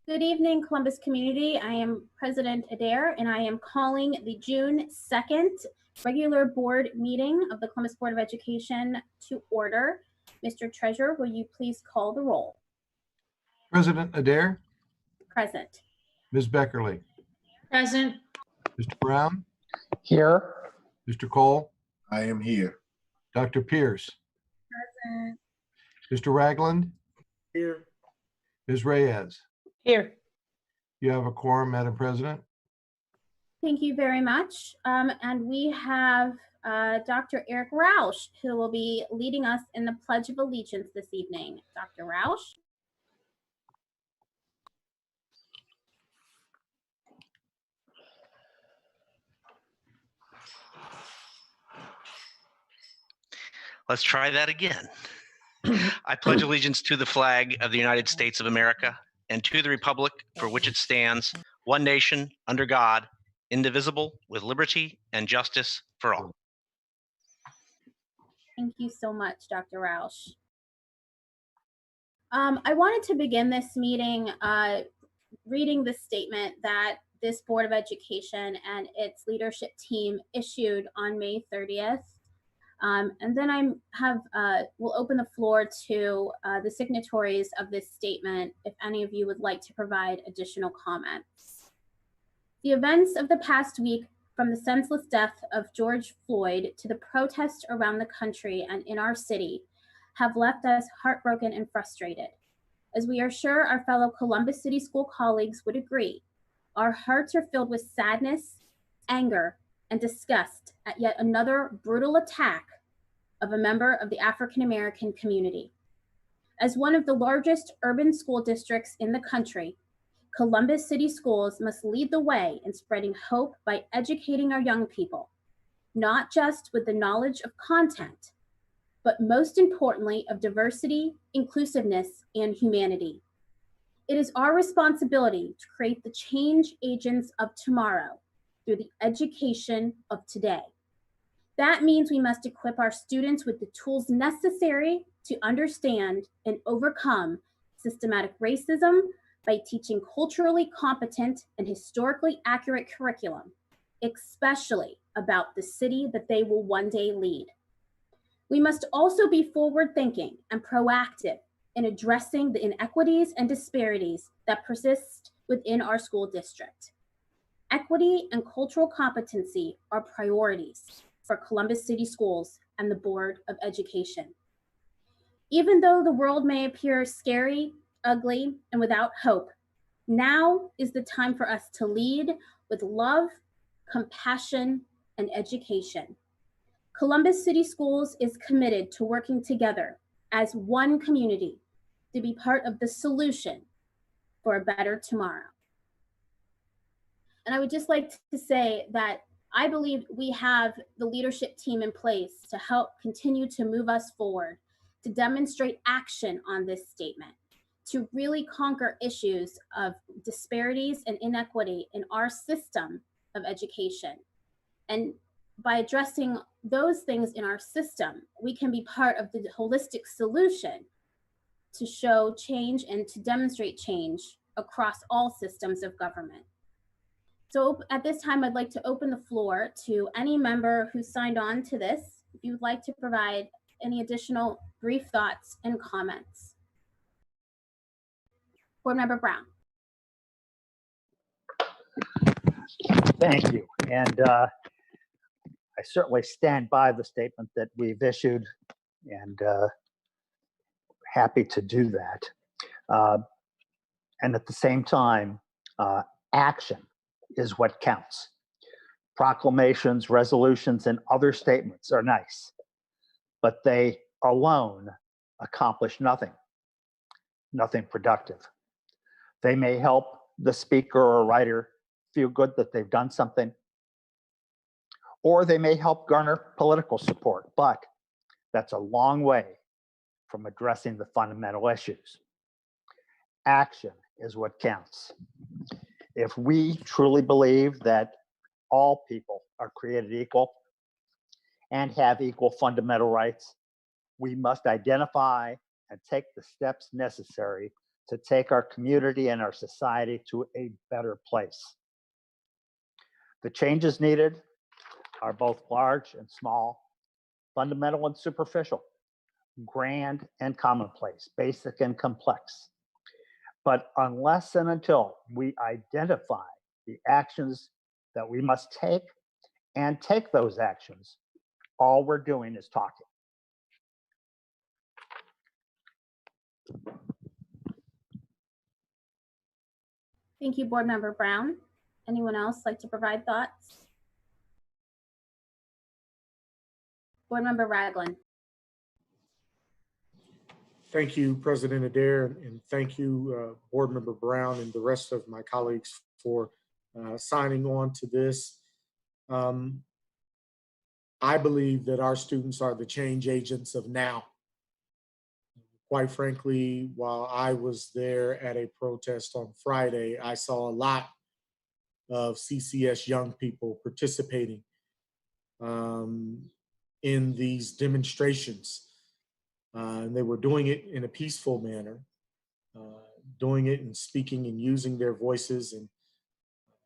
Good evening, Columbus community. I am President Adair, and I am calling the June 2nd regular board meeting of the Columbus Board of Education to order. Mr. Treasurer, will you please call the roll? President Adair, Present. Ms. Beckerly, Present. Mr. Brown, Here. Mr. Cole, I am here. Dr. Pierce, Present. Mr. Ragland, Here. Ms. Reyes. Here. You have a quorum, Madam President. Thank you very much. And we have Dr. Eric Rausch, who will be leading us in the Pledge of Allegiance this evening. Dr. Rausch. Let's try that again. I pledge allegiance to the flag of the United States of America and to the republic for which it stands, one nation, under God, indivisible, with liberty and justice for all. Thank you so much, Dr. Rausch. I wanted to begin this meeting reading the statement that this Board of Education and its leadership team issued on May 30th. And then we'll open the floor to the signatories of this statement if any of you would like to provide additional comments. The events of the past week, from the senseless death of George Floyd to the protests around the country and in our city, have left us heartbroken and frustrated. As we are sure our fellow Columbus City School colleagues would agree, our hearts are filled with sadness, anger, and disgust at yet another brutal attack of a member of the African American community. As one of the largest urban school districts in the country, Columbus City Schools must lead the way in spreading hope by educating our young people, not just with the knowledge of content, but most importantly of diversity, inclusiveness, and humanity. It is our responsibility to create the change agents of tomorrow through the education of today. That means we must equip our students with the tools necessary to understand and overcome systematic racism by teaching culturally competent and historically accurate curriculum, especially about the city that they will one day lead. We must also be forward-thinking and proactive in addressing the inequities and disparities that persist within our school district. Equity and cultural competency are priorities for Columbus City Schools and the Board of Education. Even though the world may appear scary, ugly, and without hope, now is the time for us to lead with love, compassion, and education. Columbus City Schools is committed to working together as one community to be part of the solution for a better tomorrow. And I would just like to say that I believe we have the leadership team in place to help continue to move us forward, to demonstrate action on this statement, to really conquer issues of disparities and inequity in our system of education. And by addressing those things in our system, we can be part of the holistic solution to show change and to demonstrate change across all systems of government. So at this time, I'd like to open the floor to any member who signed on to this, if you would like to provide any additional brief thoughts and comments. Board Member Brown. Thank you. And I certainly stand by the statement that we've issued and happy to do that. And at the same time, action is what counts. Proclamations, resolutions, and other statements are nice, but they alone accomplish nothing productive. They may help the speaker or writer feel good that they've done something, or they may help garner political support, but that's a long way from addressing the fundamental issues. Action is what counts. If we truly believe that all people are created equal and have equal fundamental rights, we must identify and take the steps necessary to take our community and our society to a better place. The changes needed are both large and small, fundamental and superficial, grand and commonplace, basic and complex. But unless and until we identify the actions that we must take and take those actions, all we're doing is talking. Thank you, Board Member Brown. Anyone else like to provide thoughts? Board Member Ragland. Thank you, President Adair, and thank you, Board Member Brown and the rest of my colleagues for signing on to this. I believe that our students are the change agents of now. Quite frankly, while I was there at a protest on Friday, I saw a lot of CCS young people participating in these demonstrations. And they were doing it in a peaceful manner, doing it and speaking and using their voices. And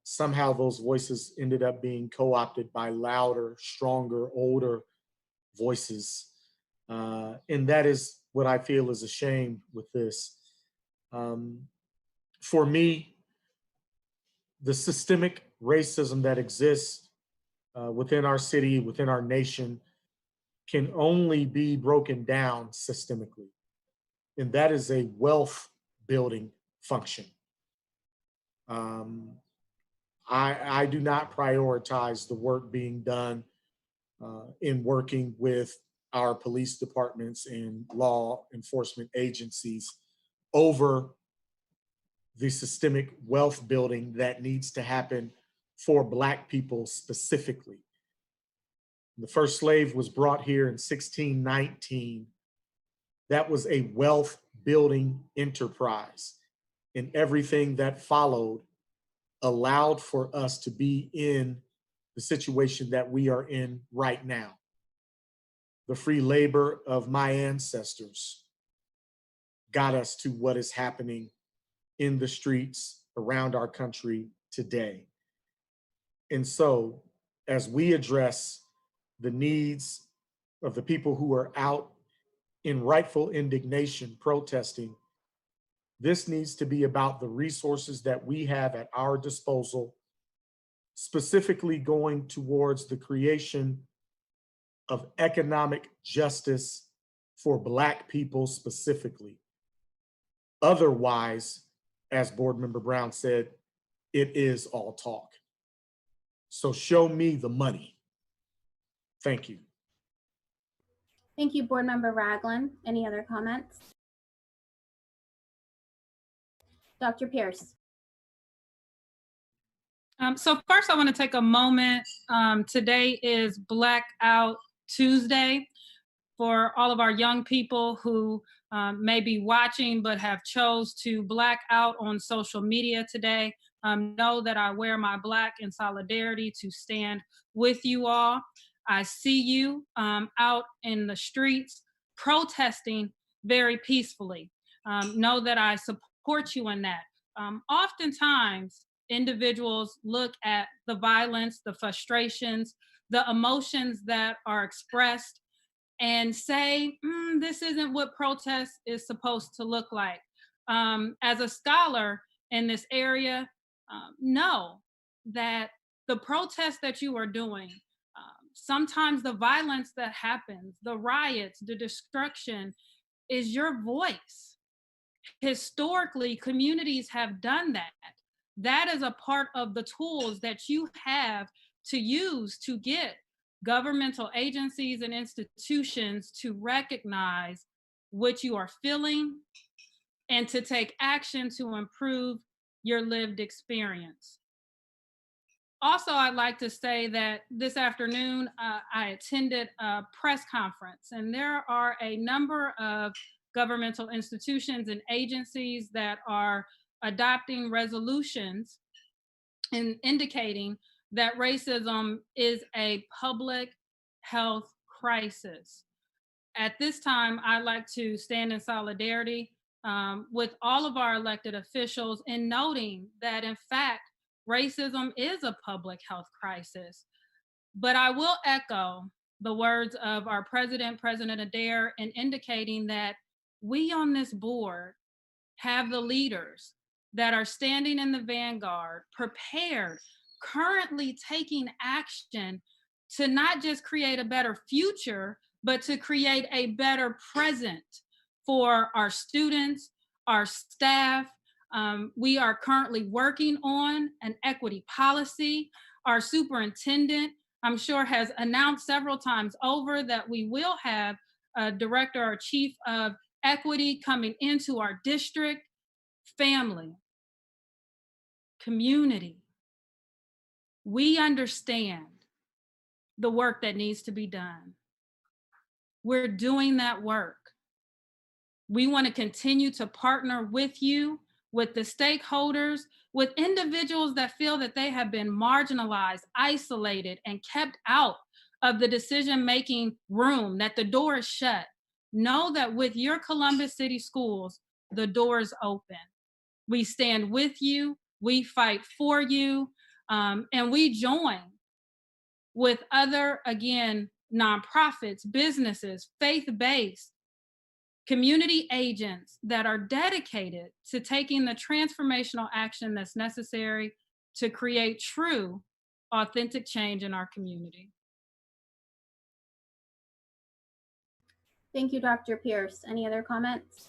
somehow those voices ended up being co-opted by louder, stronger, older voices. And that is what I feel is a shame with this. For me, the systemic racism that exists within our city, within our nation, can only be broken down systemically. And that is a wealth building function. I do not prioritize the work being done in working with our police departments and law enforcement agencies over the systemic wealth building that needs to happen for Black people specifically. The first slave was brought here in 1619. That was a wealth building enterprise, and everything that followed allowed for us to be in the situation that we are in right now. The free labor of my ancestors got us to what is happening in the streets around our country today. And so, as we address the needs of the people who are out in rightful indignation protesting, this needs to be about the resources that we have at our disposal, specifically going towards the creation of economic justice for Black people specifically. Otherwise, as Board Member Brown said, it is all talk. So show me the money. Thank you. Thank you, Board Member Ragland. Any other comments? Dr. Pierce. So first I want to take a moment. Today is Blackout Tuesday. For all of our young people who may be watching but have chose to black out on social media today, know that I wear my black in solidarity to stand with you all. I see you out in the streets protesting very peacefully. Know that I support you in that. Oftentimes, individuals look at the violence, the frustrations, the emotions that are expressed and say, this isn't what protest is supposed to look like. As a scholar in this area, know that the protest that you are doing, sometimes the violence that happens, the riots, the destruction, is your voice. Historically, communities have done that. That is a part of the tools that you have to use to get governmental agencies and institutions to recognize what you are feeling and to take action to improve your lived experience. Also, I'd like to say that this afternoon, I attended a press conference, and there are a number of governmental institutions and agencies that are adopting resolutions and indicating that racism is a public health crisis. At this time, I'd like to stand in solidarity with all of our elected officials in noting that, in fact, racism is a public health crisis. But I will echo the words of our president, President Adair, in indicating that we on this board have the leaders that are standing in the vanguard, prepared, currently taking action to not just create a better future, but to create a better present for our students, our staff. We are currently working on an equity policy. Our superintendent, I'm sure, has announced several times over that we will have a director or chief of equity coming into our district. Family, community, we understand the work that needs to be done. We're doing that work. We want to continue to partner with you, with the stakeholders, with individuals that feel that they have been marginalized, isolated, and kept out of the decision-making room, that the door is shut. Know that with your Columbus City Schools, the door is open. We stand with you, we fight for you, and we join with other, again, nonprofits, businesses, faith-based, community agents that are dedicated to taking the transformational action that's necessary to create true, authentic change in our community. Thank you, Dr. Pierce. Any other comments?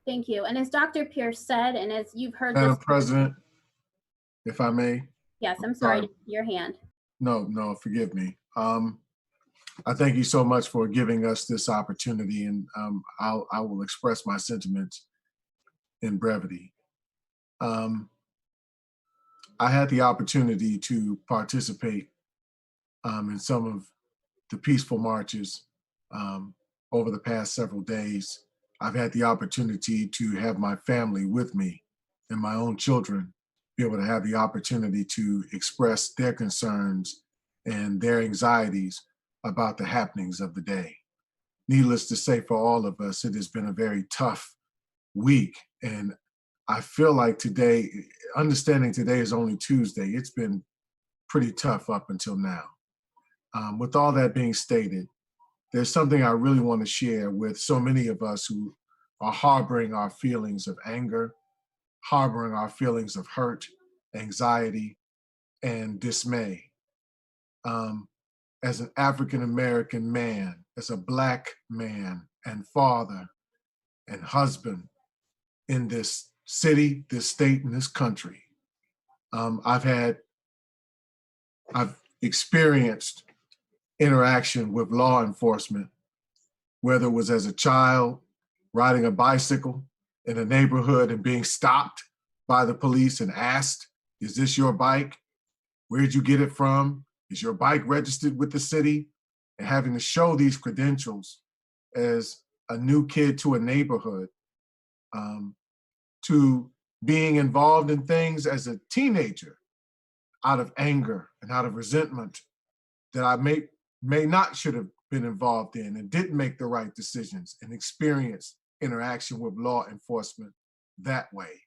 Thank you. And as Dr. Pierce said, and as you've heard Madam this, President, if I may. yes, I'm sorry, your hand. No, forgive me. I thank you so much for giving us this opportunity, and I will express my sentiments in brevity. I had the opportunity to participate in some of the peaceful marches over the past several days. I've had the opportunity to have my family with me and my own children be able to have the opportunity to express their concerns and their anxieties about the happenings of the day. Needless to say, for all of us, it has been a very tough week. And I feel like today, understanding today is only Tuesday, it's been pretty tough up until now. With all that being stated, there's something I really want to share with so many of us who are harboring our feelings of anger, harboring our feelings of hurt, anxiety, and dismay. As an African-American man, as a Black man and father and husband in this city, this state, and this country, I've experienced interaction with law enforcement, whether it was as a child riding a bicycle in a neighborhood and being stopped by the police and asked, "Is this your bike? Where'd you get it from? Is your bike registered with the city?" And having to show these credentials as a new kid to a neighborhood, to being involved in things as a teenager out of anger and out of resentment that I may not should have been involved in and didn't make the right decisions, and experience interaction with law enforcement that way.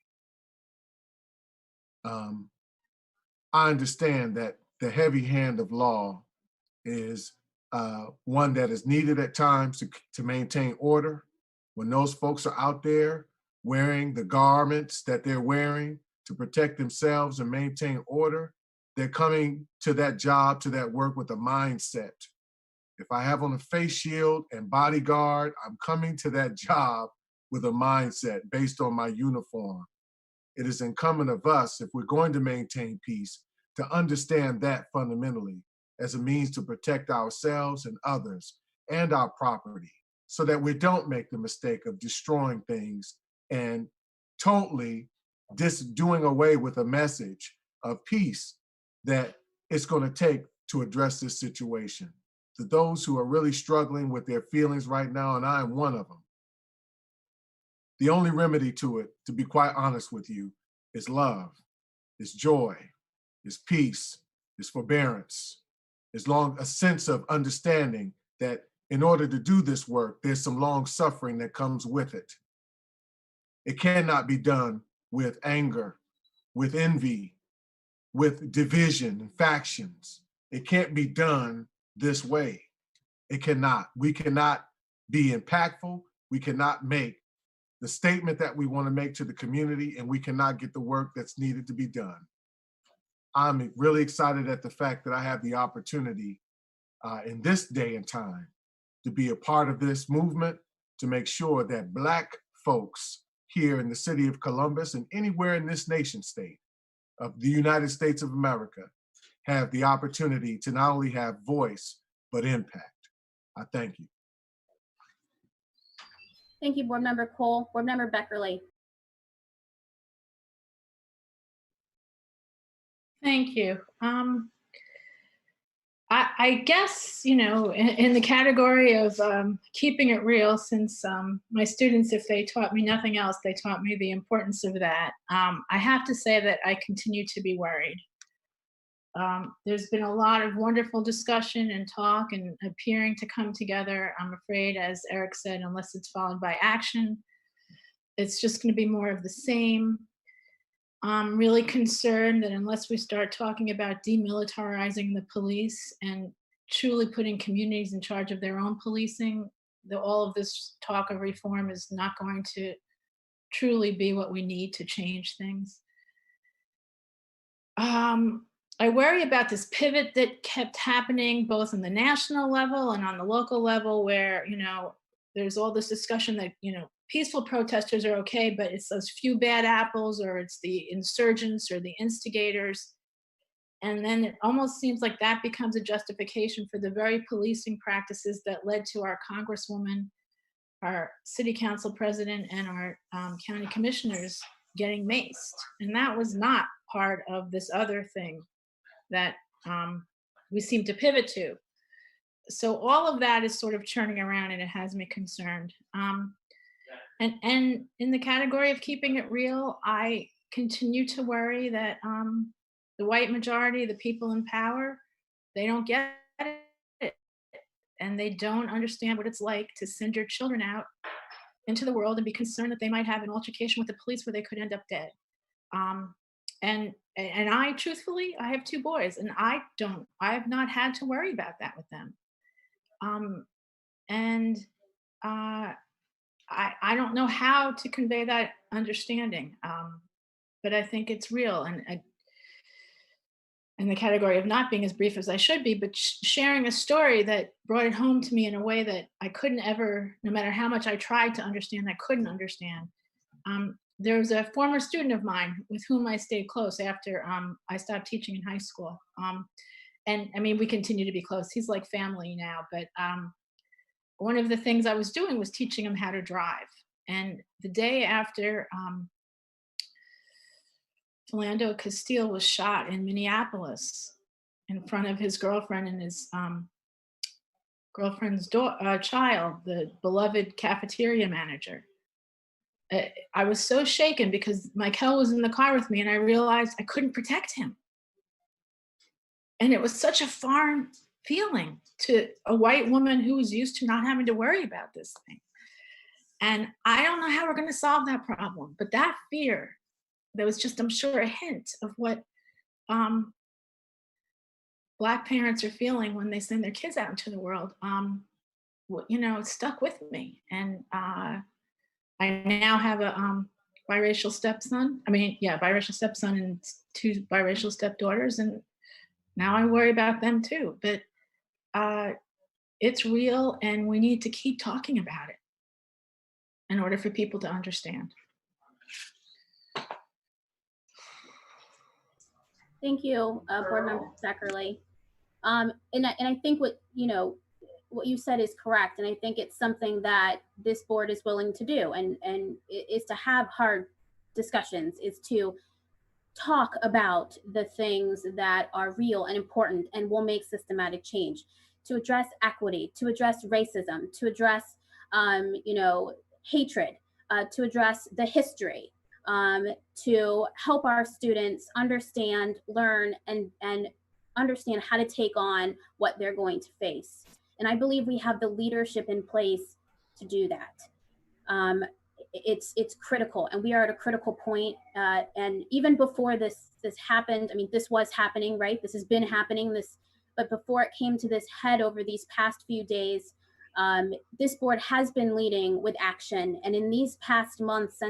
I understand that the heavy hand of law is one that is needed at times to maintain order. When those folks are out there wearing the garments that they're wearing to protect themselves and maintain order, they're coming to that job, to that work with a mindset. If I have on a face shield and bodyguard, I'm coming to that job with a mindset based on my uniform. It is incumbent of us, if we're going to maintain peace, to understand that fundamentally as a means to protect ourselves and others and our property, so that we don't make the mistake of destroying things and totally doing away with a message of peace that it's going to take to address this situation. To those who are really struggling with their feelings right now, and I am one of them, the only remedy to it, to be quite honest with you, is love, is joy, is peace, is forbearance, is a sense of understanding that in order to do this work, there's some long suffering that comes with it. It cannot be done with anger, with envy, with division and factions. It can't be done this way. It cannot. We cannot be impactful. We cannot make the statement that we want to make to the community, and we cannot get the work that's needed to be done. I'm really excited at the fact that I have the opportunity in this day and time to be a part of this movement to make sure that Black folks here in the city of Columbus and anywhere in this nation state of the United States of America have the opportunity to not only have voice, but impact. I thank you. Thank you, Board Member Cole. Board Member Beckerly. Thank you. I guess, you know, in the category of keeping it real, since my students, if they taught me nothing else, they taught me the importance of that. I have to say that I continue to be worried. There's been a lot of wonderful discussion and talk and appearing to come together. I'm afraid, as Eric said, unless it's followed by action, it's just going to be more of the same. I'm really concerned that unless we start talking about demilitarizing the police and truly putting communities in charge of their own policing, all of this talk of reform is not going to truly be what we need to change things. I worry about this pivot that kept happening both on the national level and on the local level, where, you know, there's all this discussion that, you know, peaceful protesters are okay, but it's those few bad apples, or it's the insurgents or the instigators. And then it almost seems like that becomes a justification for the very policing practices that led to our Congresswoman, our city council president, and our county commissioners getting maced. And that was not part of this other thing that we seem to pivot to. So all of that is sort of churning around, and it has me concerned. And in the category of keeping it real, I continue to worry that the white majority, the people in power, they don't get it. And they don't understand what it's like to send your children out into the world and be concerned that they might have an altercation with the police where they could end up dead. And I, truthfully, I have 2 boys, and I have not had to worry about that with them. I don't know how to convey that understanding, but I think it's real. And in the category of not being as brief as I should be, but sharing a story that brought it home to me in a way that I couldn't ever, no matter how much I tried to understand, I couldn't understand. There was a former student of mine with whom I stayed close after I stopped teaching in high school. And I mean, we continue to be close. He's like family now, but one of the things I was doing was teaching him how to drive. And the day after Philando Castile was shot in Minneapolis in front of his girlfriend and his girlfriend's child, the beloved cafeteria manager, I was so shaken because Michael was in the car with me, and I realized I couldn't protect him. And it was such a foreign feeling to a white woman who was used to not having to worry about this thing. And I don't know how we're going to solve that problem, but that fear, there was just, I'm sure, a hint of what Black parents are feeling when they send their kids out into the world. You know, it stuck with me. And I now have a biracial stepson. Biracial stepson and 2 biracial stepdaughters. And now I worry about them too. But it's real, and we need to keep talking about it in order for people to understand. Thank you, Board Member Beckerly. And I think what you said is correct, and I think it's something that this board is willing to do, and is to have hard discussions, is to talk about the things that are real and important and will make systematic change, to address equity, to address racism, to address hatred, to address the history, to help our students understand, learn, and understand how to take on what they're going to face. And I believe we have the leadership in place to do that. It's critical, and we are at a critical point. And even before this happened, I mean, this was happening, right? This has been happening. But before it came to this head over these past few days, this board has been leading with action. And in these past months,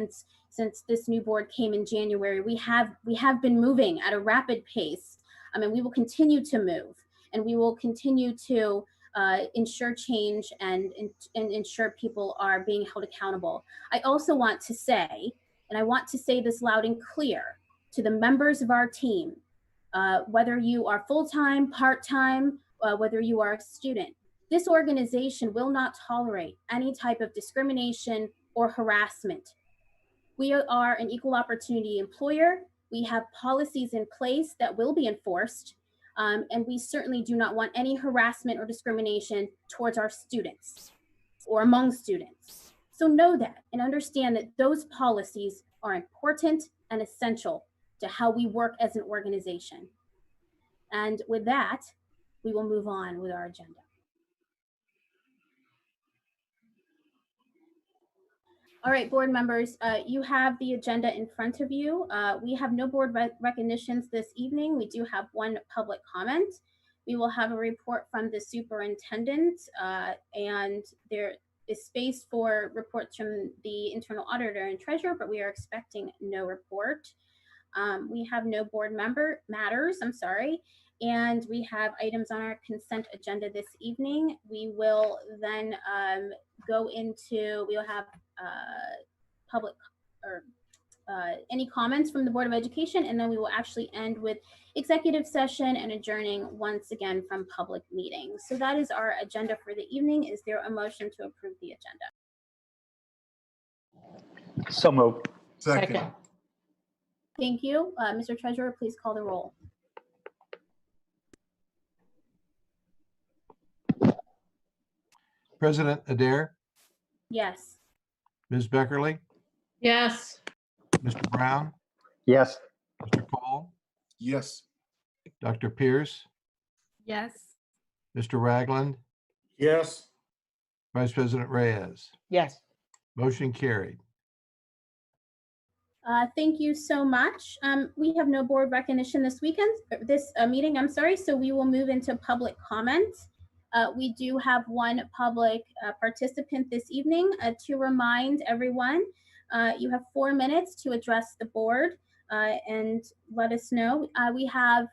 since this new board came in January, we have been moving at a rapid pace. I mean, we will continue to move, and we will continue to ensure change and ensure people are being held accountable. I also want to say, and I want to say this loud and clear to the members of our team, whether you are full-time, part-time, whether you are a student, this organization will not tolerate any type of discrimination or harassment. We are an equal opportunity employer. We have policies in place that will be enforced. And we certainly do not want any harassment or discrimination towards our students or among students. So know that and understand that those policies are important and essential to how we work as an organization. And with that, we will move on with our agenda. All right, board members, you have the agenda in front of you. We have no board recognitions this evening. We do have one public comment. We will have a report from the superintendent, and there is space for reports from the internal auditor and treasurer, but we are expecting no report. We have no board member matters, I'm sorry. And we have items on our consent agenda this evening. We will then go into, we'll have public or any comments from the Board of Education, and then we will actually end with executive session and adjourning once again from public meetings. So that is our agenda for the evening. Is there a motion to approve the agenda? So moved. Second. Thank you. Mr. Treasurer, please call the roll. President Adair, Yes. Ms. Beckerly, Yes. Mr. Brown, Yes. Mr. Cole, Yes. Dr. Pierce, Yes. Mr. Ragland, Yes. Vice President Reyes. Yes. Motion carried. Thank you so much. We have no board recognition this meeting, I'm sorry, so we will move into public comment. We do have one public participant this evening. To remind everyone, you have 4 minutes to address the board and let us know. We have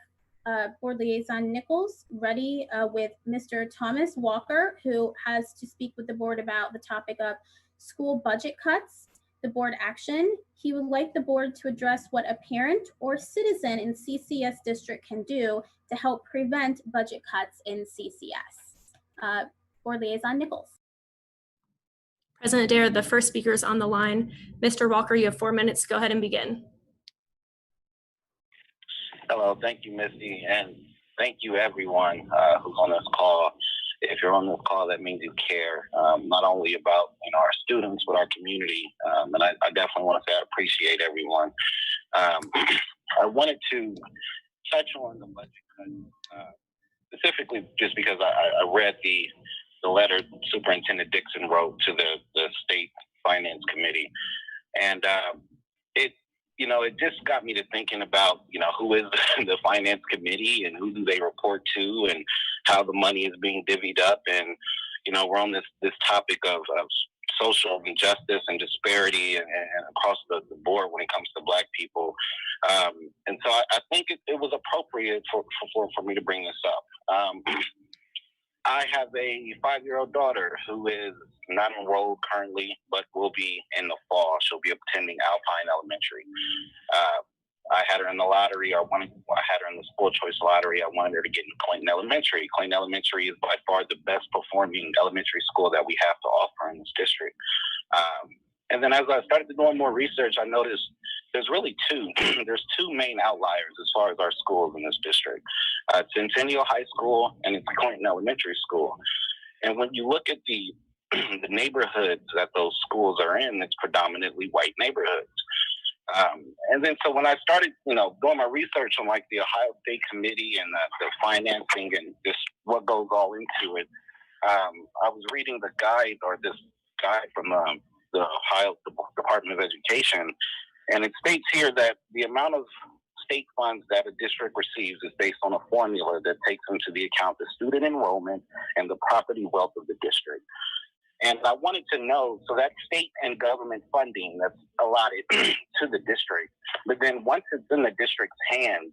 Board Liaison Nichols ready with Mr. Thomas Walker, who has to speak with the board about the topic of school budget cuts, the board action. He would like the board to address what a parent or citizen in CCS district can do to help prevent budget cuts in CCS. Board Liaison Nichols. President Adair, the first speaker is on the line. Mr. Walker, you have 4 minutes. Go ahead and begin. Hello, thank you, Misty, and thank you everyone who's on this call. If you're on this call, that means you care, not only about our students, but our community. And I definitely want to say I appreciate everyone. I wanted to touch on the budget cut, specifically just because I read the letter Superintendent Dixon wrote to the State Finance Committee, and it just got me to thinking about who is the Finance Committee and who do they report to and how the money is being divvied up, and we're on this topic of social injustice and disparity and across the board when it comes to Black people, and so I think it was appropriate for me to bring this up. I have a 5-year-old daughter who is not enrolled currently, but will be in the fall. She'll be attending Alpine Elementary. I had her in the lottery. I had her in the school choice lottery. I wanted her to get into Clayton Elementary. Clayton Elementary is by far the best performing elementary school that we have to offer in this district. And then as I started doing more research, I noticed there's really there's two main outliers as far as our schools in this district. Centennial High School and it's Clayton Elementary School. And when you look at the neighborhoods that those schools are in, it's predominantly white neighborhoods. And then so when I started, doing my research on like the Ohio State Committee and the financing and just what goes all into it, I was reading the guide or this guide from the Ohio Department of Education, and it states here that the amount of state funds that a district receives is based on a formula that takes into the account the student enrollment and the property wealth of the district. And I wanted to know, so that state and government funding that's allotted to the district, but then once it's in the district's hands,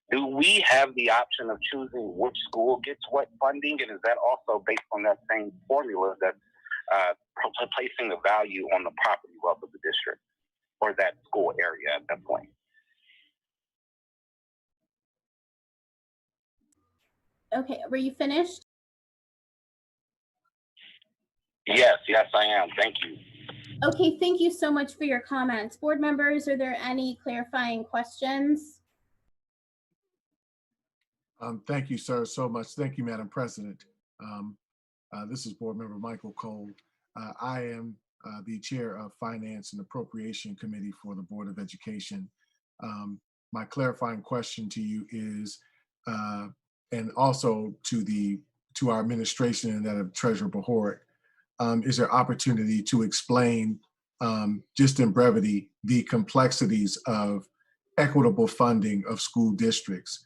do we have the option of choosing which school gets what funding? And is that also based on that same formula that's placing the value on the property wealth of the district or that school area at that point? Okay, were you finished? Yes, I am. Thank you. Okay, thank you so much for your comments. Board members, are there any clarifying questions? Thank you, sir, so much. Thank you, Madam President. This is Board Member Michael Cole. I am the Chair of Finance and Appropriation Committee for the Board of Education. My clarifying question to you is, and also to our administration and that of Treasurer Bohoric, is there opportunity to explain, just in brevity, the complexities of equitable funding of school districts?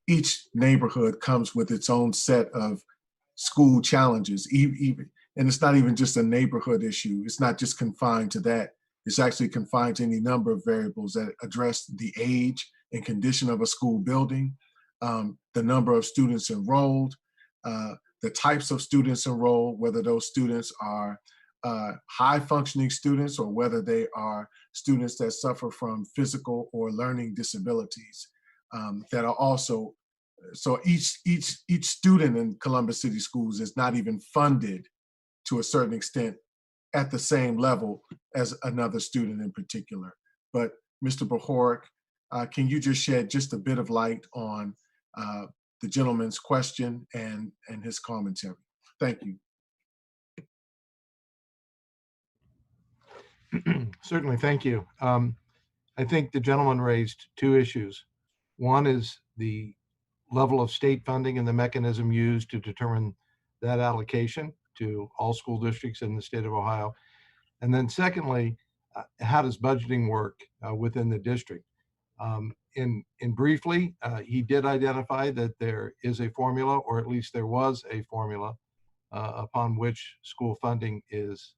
Each neighborhood comes with its own set of school challenges, and it's not even just a neighborhood issue. It's not just confined to that. It's actually confined to any number of variables that address the age and condition of a school building, the number of students enrolled, the types of students enrolled, whether those students are high functioning students or whether they are students that suffer from physical or learning disabilities that are also, so each student in Columbus City Schools is not even funded to a certain extent at the same level as another student in particular. But Mr. Bohoric, can you just shed just a bit of light on the gentleman's question and his commentary? Thank you. Certainly, thank you. I think the gentleman raised two issues. One is the level of state funding and the mechanism used to determine that allocation to all school districts in the state of Ohio. And then secondly, how does budgeting work within the district? In briefly, he did identify that there is a formula, or at least there was a formula upon which school funding is,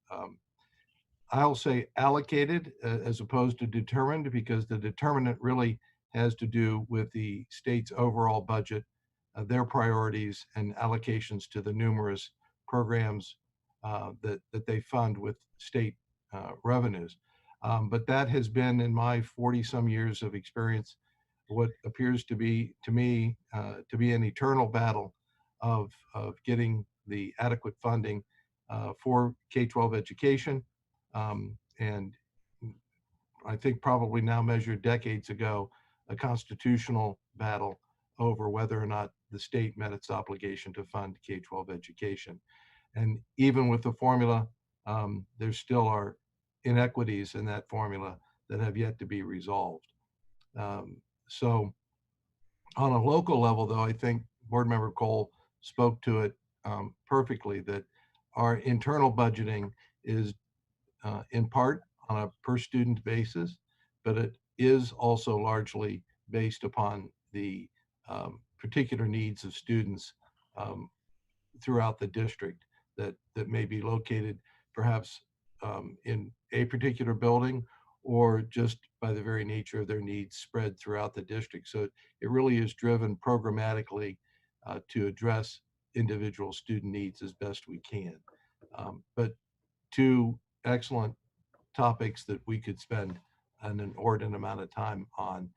I'll say, allocated as opposed to determined, because the determinant really has to do with the state's overall budget, their priorities and allocations to the numerous programs that they fund with state revenues. But that has been, in my 40-some years of experience, what appears to be, to me, to be an eternal battle of getting the adequate funding for K-12 education. And I think probably now measured decades ago, a constitutional battle over whether or not the state met its obligation to fund K-12 education. And even with the formula, there still are inequities in that formula that have yet to be resolved. So on a local level, though, I think Board Member Cole spoke to it perfectly, that our internal budgeting is in part on a per student basis, but it is also largely based upon the particular needs of students throughout the district that may be located perhaps in a particular building, or just by the very nature of their needs spread throughout the district. So it really is driven programmatically to address individual student needs as best we can. But two excellent topics that we could spend an inordinate amount of time on,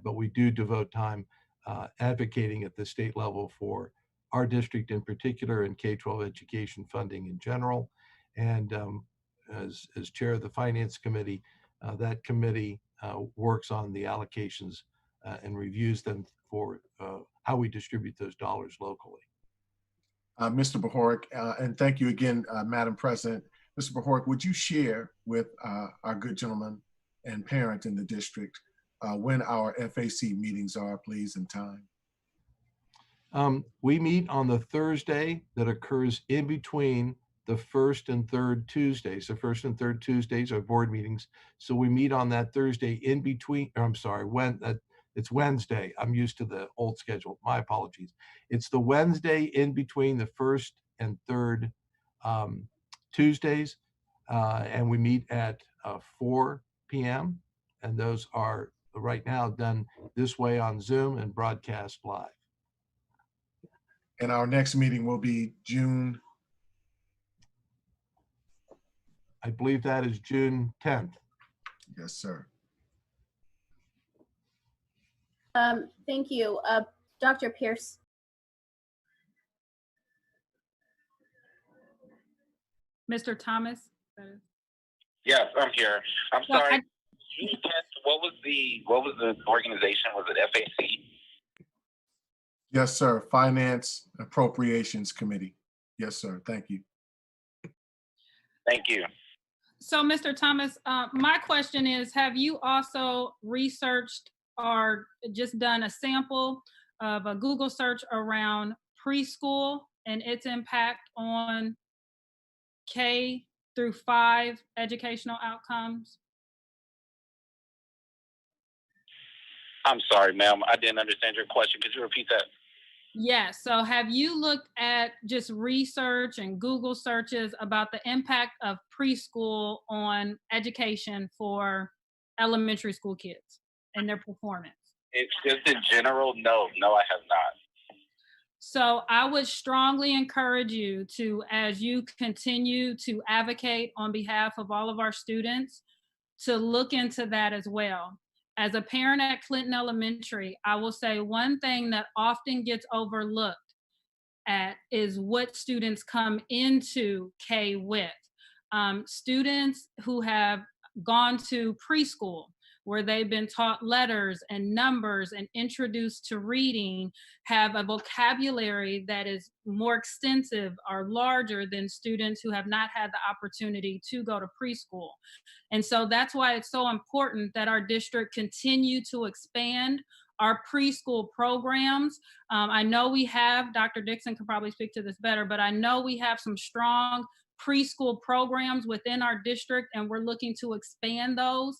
but we do devote time advocating at the state level for our district in particular and K-12 education funding in general. And as chair of the Finance Committee, that committee works on the allocations and reviews them for how we distribute those dollars locally. Mr. Bohoric, and thank you again, Madam President. Mr. Bohoric, would you share with our good gentleman and parent in the district when our FAC meetings are, please, in time? We meet on the Thursday that occurs in between the first and third Tuesdays. The first and third Tuesdays are board meetings. So we meet on that Thursday in between, I'm sorry, it's Wednesday. I'm used to the old schedule. My apologies. It's the Wednesday in between the first and third Tuesdays. And we meet at 4 p.m. And those are right now done this way on Zoom and broadcast live. And our next meeting will be June. I believe that is June 10th. Yes, sir. Thank you. Dr. Pierce. Mr. Thomas? Yes, I'm here. I'm Well, sorry. What was the organization? Was it FAC? Yes, sir. Finance Appropriations Committee. Yes, sir. Thank you. Thank you. So, Mr. Thomas, my question is, have you also researched or just done a sample of a Google search around preschool and its impact on K through 5 educational outcomes? I'm sorry, ma'am. I didn't understand your question. Could you repeat that? Yes. So have you looked at just research and Google searches about the impact of preschool on education for elementary school kids and their performance? It's just in general. No, I have not. So I would strongly encourage you to, as you continue to advocate on behalf of all of our students, to look into that as well. As a parent at Clinton Elementary, I will say one thing that often gets overlooked at is what students come into K with. Students who have gone to preschool, where they've been taught letters and numbers and introduced to reading, have a vocabulary that is more extensive or larger than students who have not had the opportunity to go to preschool. And so that's why it's so important that our district continue to expand our preschool programs. I know we have, Dr. Dixon could probably speak to this better, but I know we have some strong preschool programs within our district, and we're looking to expand those.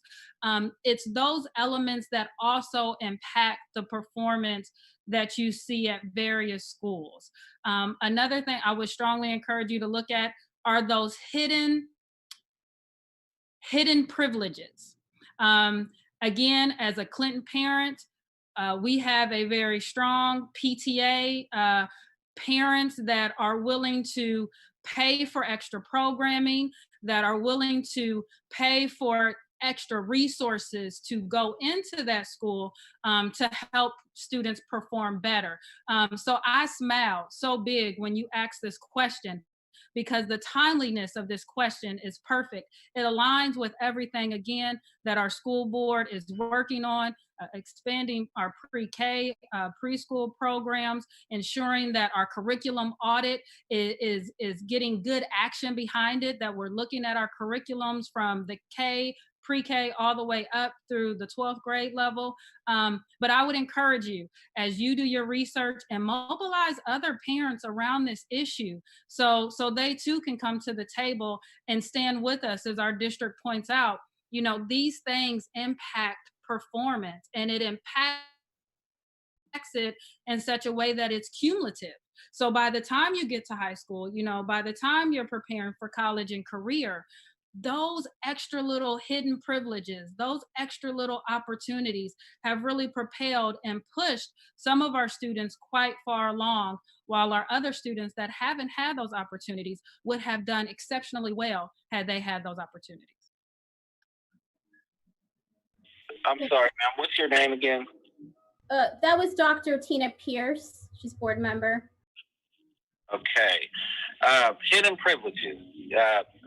It's those elements that also impact the performance that you see at various schools. Another thing I would strongly encourage you to look at are those hidden privileges. Again, as a Clinton parent, we have a very strong PTA, parents that are willing to pay for extra programming, that are willing to pay for extra resources to go into that school to help students perform better. So I smile so big when you ask this question, because the timeliness of this question is perfect. It aligns with everything, again, that our school board is working on, expanding our pre-K, preschool programs, ensuring that our curriculum audit is getting good action behind it, that we're looking at our curriculums from the pre-K all the way up through the 12th grade level. But I would encourage you, as you do your research, and mobilize other parents around this issue, so they too can come to the table and stand with us. As our district points out, these things impact performance, and it impacts it in such a way that it's cumulative. So by the time you get to high school, by the time you're preparing for college and career, those extra little hidden privileges, those extra little opportunities have really propelled and pushed some of our students quite far along, while our other students that haven't had those opportunities would have done exceptionally well had they had those opportunities. I'm sorry, ma'am. What's your name again? That was Dr. Tina Pierce. She's board member. Okay. Hidden privileges.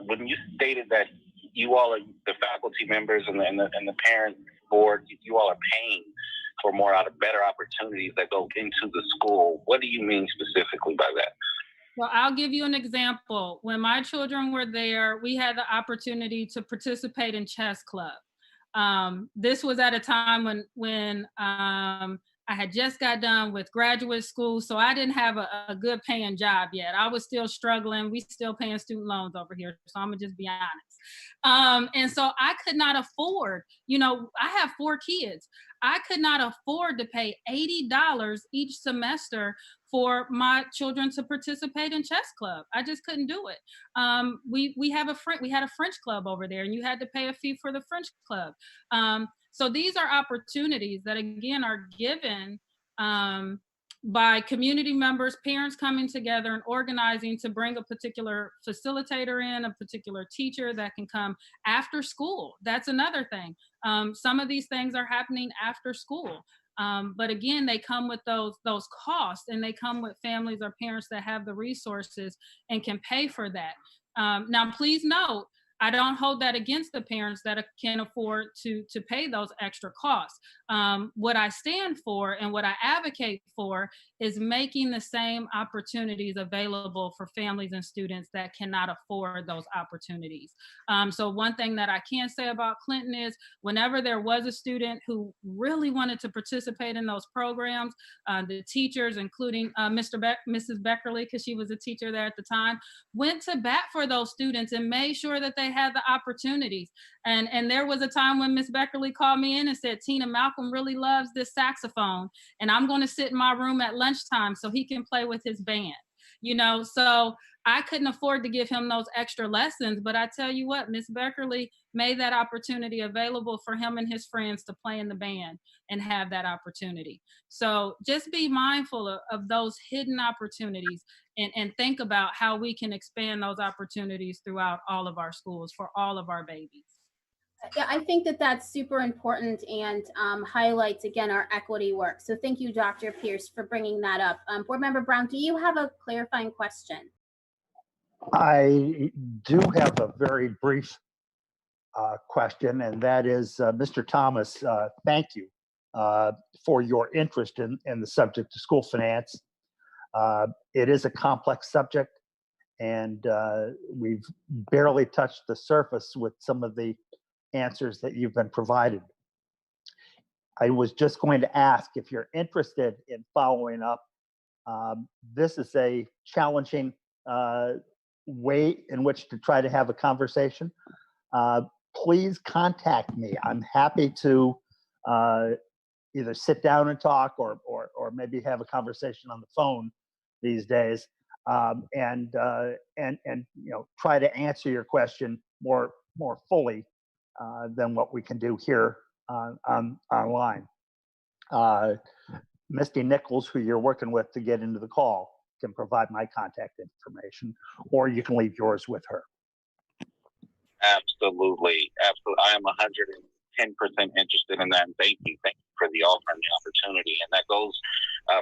When you stated that you all are the faculty members and the parent board, you all are paying for better opportunities that go into the school. What do you mean specifically by that? Well, I'll give you an example. When my children were there, we had the opportunity to participate in chess club. This was at a time when I had just got done with graduate school, so I didn't have a good paying job yet. I was still struggling. We still paying student loans over here, so I'm gonna just be honest. And so I could not afford, I have 4 kids. I could not afford to pay $80 each semester for my children to participate in chess club. I just couldn't do it. We had a French club over there, and you had to pay a fee for the French club. So these are opportunities that again are given by community members, parents coming together and organizing to bring a particular facilitator in, a particular teacher that can come after school. That's another thing. Some of these things are happening after school. But again, they come with those costs, and they come with families or parents that have the resources and can pay for that. Now, please note, I don't hold that against the parents that can afford to pay those extra costs. What I stand for and what I advocate for is making the same opportunities available for families and students that cannot afford those opportunities. So one thing that I can say about Clinton is whenever there was a student who really wanted to participate in those programs, the teachers, including Mrs. Beckerly, because she was a teacher there at the time, went to bat for those students and made sure that they had the opportunities. And there was a time when Miss Beckerly called me in and said, Tina, Malcolm really loves this saxophone, and I'm going to sit in my room at lunchtime so he can play with his band. So I couldn't afford to give him those extra lessons, but I tell you what, Miss Beckerly made that opportunity available for him and his friends to play in the band and have that opportunity. So just be mindful of those hidden opportunities, and think about how we can expand those opportunities throughout all of our schools for all of our babies. Yeah, I think that that's super important and highlights again our equity work. So thank you, Dr. Pierce, for bringing that up. Board Member Brown, do you have a clarifying question? I do have a very brief question, and that is, Mr. Thomas, thank you for your interest in the subject of school finance. It is a complex subject, and we've barely touched the surface with some of the answers that you've been provided. I was just going to ask if you're interested in following up. This is a challenging way in which to try to have a conversation. Please contact me. I'm happy to either sit down and talk, or maybe have a conversation on the phone these days, and try to answer your question more fully than what we can do here online. Misty Nichols, who you're working with to get into the call, can provide my contact information, or you can leave yours with her. Absolutely. I am 110% interested in that. And thank you for the offer and the opportunity. And that goes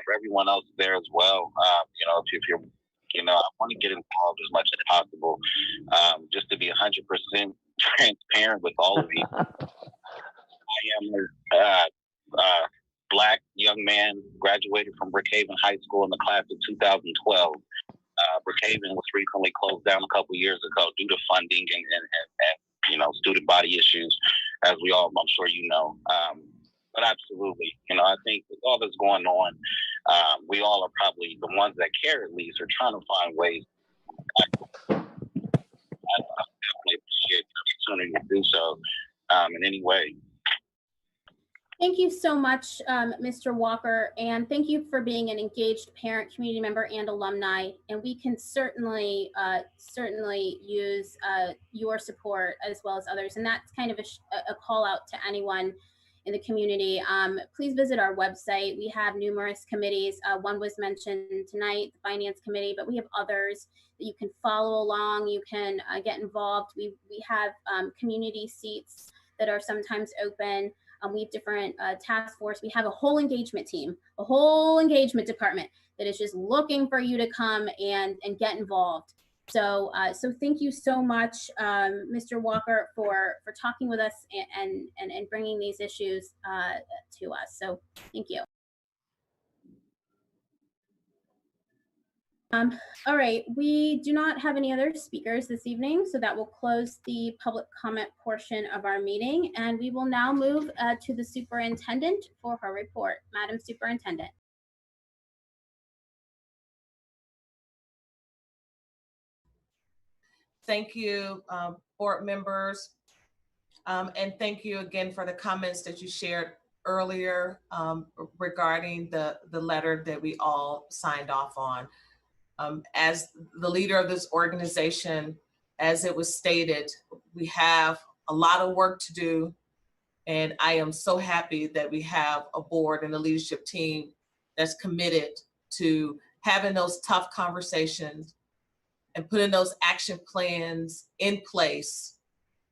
for everyone else there as well. If you're, I want to get involved as much as possible, just to be 100% transparent with all of you. I am a Black young man, graduated from Brookhaven High School in the class of 2012. Brookhaven was recently closed down a couple years ago due to funding and student body issues, as we all, I'm sure you know. But absolutely, I think with all that's going on, we all are probably the ones that care, at least, are trying to find ways. I definitely appreciate the opportunity to do so in any way. Thank you so much, Mr. Walker, and thank you for being an engaged parent, community member, and alumni. And we can certainly use your support as well as others. And that's kind of a call out to anyone in the community. Please visit our website. We have numerous committees. One was mentioned tonight, the Finance Committee, but we have others that you can follow along. You can get involved. We have community seats that are sometimes open. We have different task force. We have a whole engagement team, a whole engagement department that is just looking for you to come and get involved. So thank you so much, Mr. Walker, for talking with us and bringing these issues to us. So thank you. All right, we do not have any other speakers this evening, so that will close the public comment portion of our meeting, and we will now move to the superintendent for her report. Madam Superintendent. Thank you, board members, and thank you again for the comments that you shared earlier regarding the letter that we all signed off on. As the leader of this organization, as it was stated, we have a lot of work to do, and I am so happy that we have a board and a leadership team that's committed to having those tough conversations and putting those action plans in place.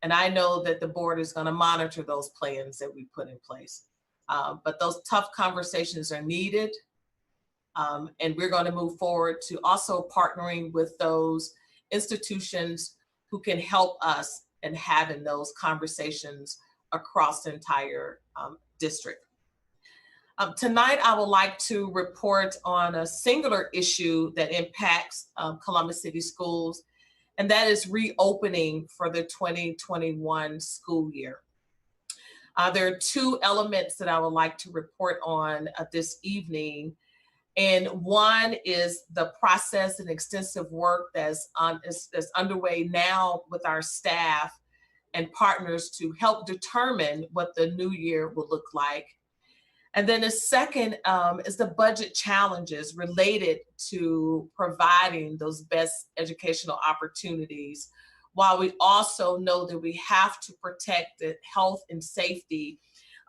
And I know that the board is going to monitor those plans that we put in place. But those tough conversations are needed. And we're going to move forward to also partnering with those institutions who can help us in having those conversations across the entire district. Tonight, I would like to report on a singular issue that impacts Columbus City Schools, and that is reopening for the 2021 school year. There are two elements that I would like to report on this evening. And one is the process and extensive work that's underway now with our staff and partners to help determine what the new year will look like. And then the second is the budget challenges related to providing those best educational opportunities, while we also know that we have to protect the health and safety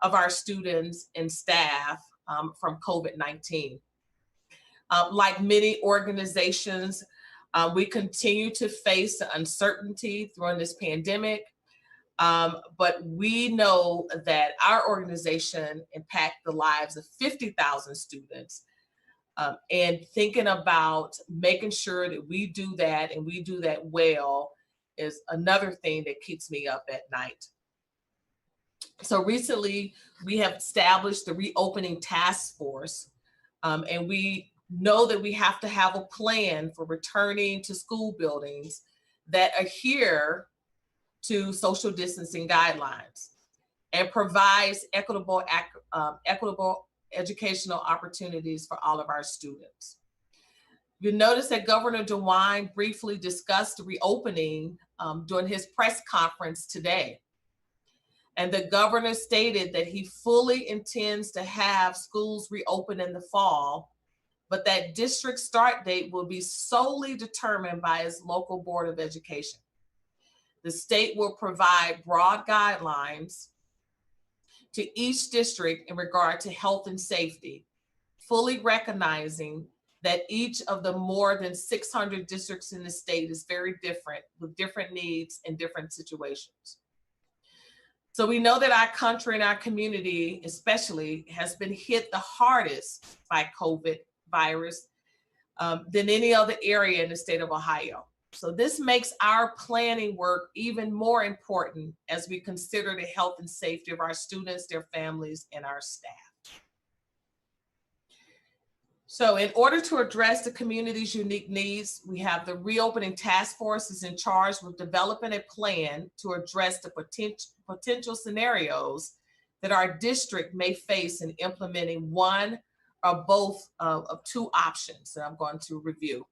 of our students and staff from COVID-19. Like many organizations, we continue to face the uncertainty during this pandemic. But we know that our organization impacts the lives of 50,000 students. And thinking about making sure that we do that and we do that well is another thing that keeps me up at night. So recently, we have established the reopening task force, and we know that we have to have a plan for returning to school buildings that adhere to social distancing guidelines and provides equitable educational opportunities for all of our students. You notice that Governor DeWine briefly discussed the reopening during his press conference today. And the governor stated that he fully intends to have schools reopen in the fall, but that district start date will be solely determined by his local Board of Education. The state will provide broad guidelines to each district in regard to health and safety, fully recognizing that each of the more than 600 districts in the state is very different, with different needs and different situations. So we know that our country and our community especially has been hit the hardest by COVID virus than any other area in the state of Ohio. So this makes our planning work even more important as we consider the health and safety of our students, their families, and our staff. So in order to address the community's unique needs, we have the reopening task force is in charge with developing a plan to address the potential scenarios that our district may face in implementing one or both of two options that I'm going to review.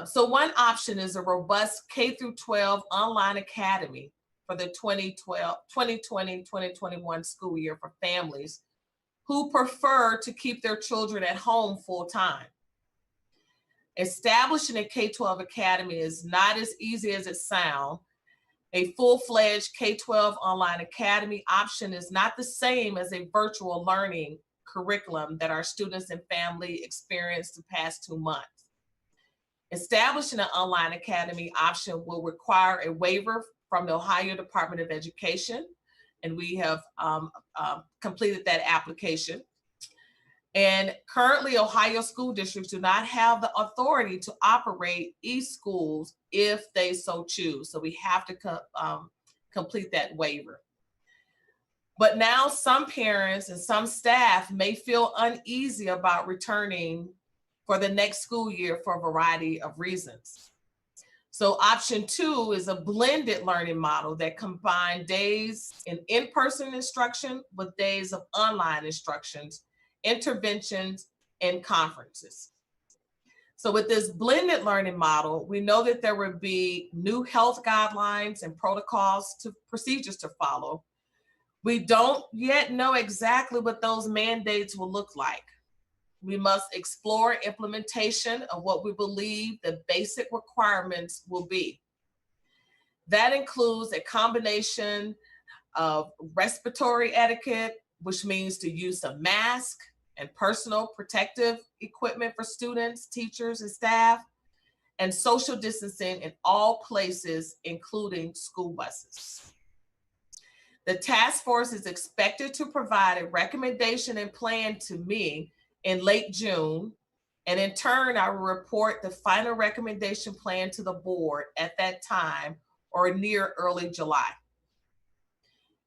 So one option is a robust K-12 online academy for the 2020-2021 school year for families who prefer to keep their children at home full time. Establishing a K-12 academy is not as easy as it sounds. A full-fledged K-12 online academy option is not the same as a virtual learning curriculum that our students and family experienced the past 2 months. Establishing an online academy option will require a waiver from the Ohio Department of Education, and we have completed that application. And currently, Ohio school districts do not have the authority to operate e-schools if they so choose. So we have to complete that waiver. But now some parents and some staff may feel uneasy about returning for the next school year for a variety of reasons. So option 2 is a blended learning model that combines days in-person instruction with days of online instructions, interventions, and conferences. So with this blended learning model, we know that there will be new health guidelines and procedures to follow. We don't yet know exactly what those mandates will look like. We must explore implementation of what we believe the basic requirements will be. That includes a combination of respiratory etiquette, which means the use of mask and personal protective equipment for students, teachers, and staff, and social distancing in all places, including school buses. The task force is expected to provide a recommendation and plan to me in late June, and in turn, I will report the final recommendation plan to the board at that time or near early July.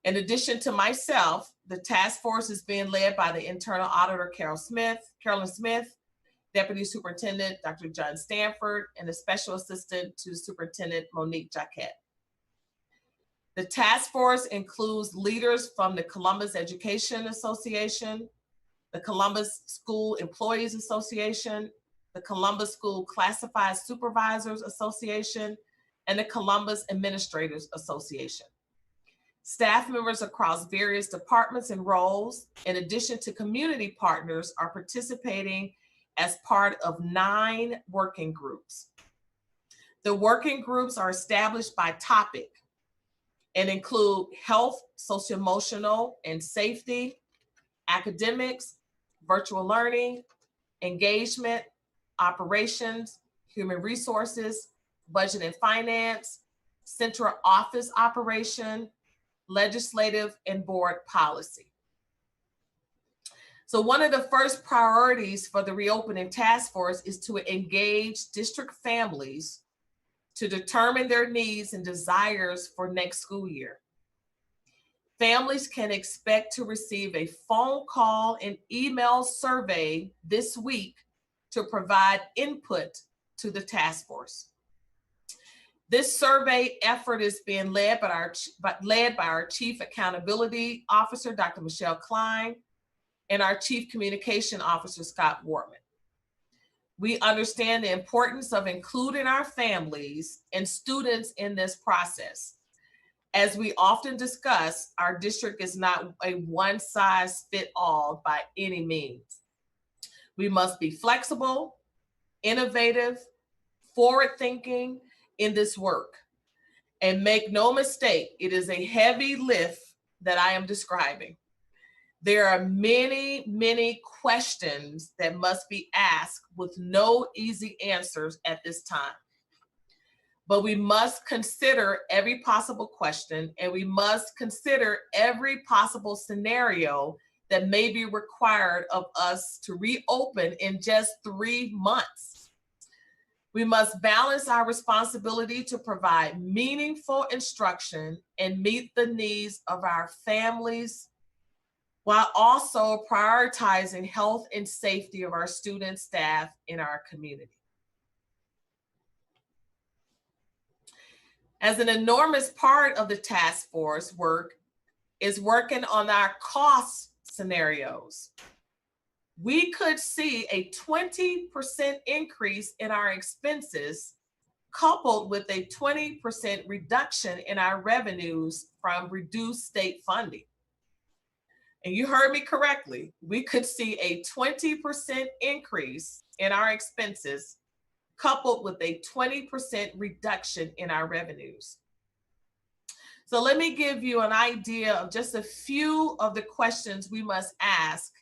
In addition to myself, the task force is being led by the internal auditor, Carolyn Smith, Deputy Superintendent, Dr. John Stanford, and the Special Assistant to Superintendent, Monique Jacquette. The task force includes leaders from the Columbus Education Association, the Columbus School Employees Association, the Columbus School Classified Supervisors Association, and the Columbus Administrators Association. Staff members across various departments and roles, in addition to community partners, are participating as part of 9 working groups. The working groups are established by topic and include health, socio-emotional, and safety, academics, virtual learning, engagement, operations, human resources, budget and finance, central office operation, legislative, and board policy. So one of the first priorities for the reopening task force is to engage district families to determine their needs and desires for next school year. Families can expect to receive a phone call and email survey this week to provide input to the task force. This survey effort is being led by our Chief Accountability Officer, Dr. Michelle Klein, and our Chief Communication Officer, Scott Wortman. We understand the importance of including our families and students in this process. As we often discuss, our district is not a one-size-fits-all by any means. We must be flexible, innovative, forward-thinking in this work. And make no mistake, it is a heavy lift that I am describing. There are many, many questions that must be asked with no easy answers at this time. But we must consider every possible question, and we must consider every possible scenario that may be required of us to reopen in just 3 months. We must balance our responsibility to provide meaningful instruction and meet the needs of our families, while also prioritizing health and safety of our students, staff, and our community. As an enormous part of the task force work is working on our cost scenarios. We could see a 20% increase in our expenses coupled with a 20% reduction in our revenues from reduced state funding. And you heard me correctly, we could see a 20% increase in our expenses coupled with a 20% reduction in our revenues. So let me give you an idea of just a few of the questions we must ask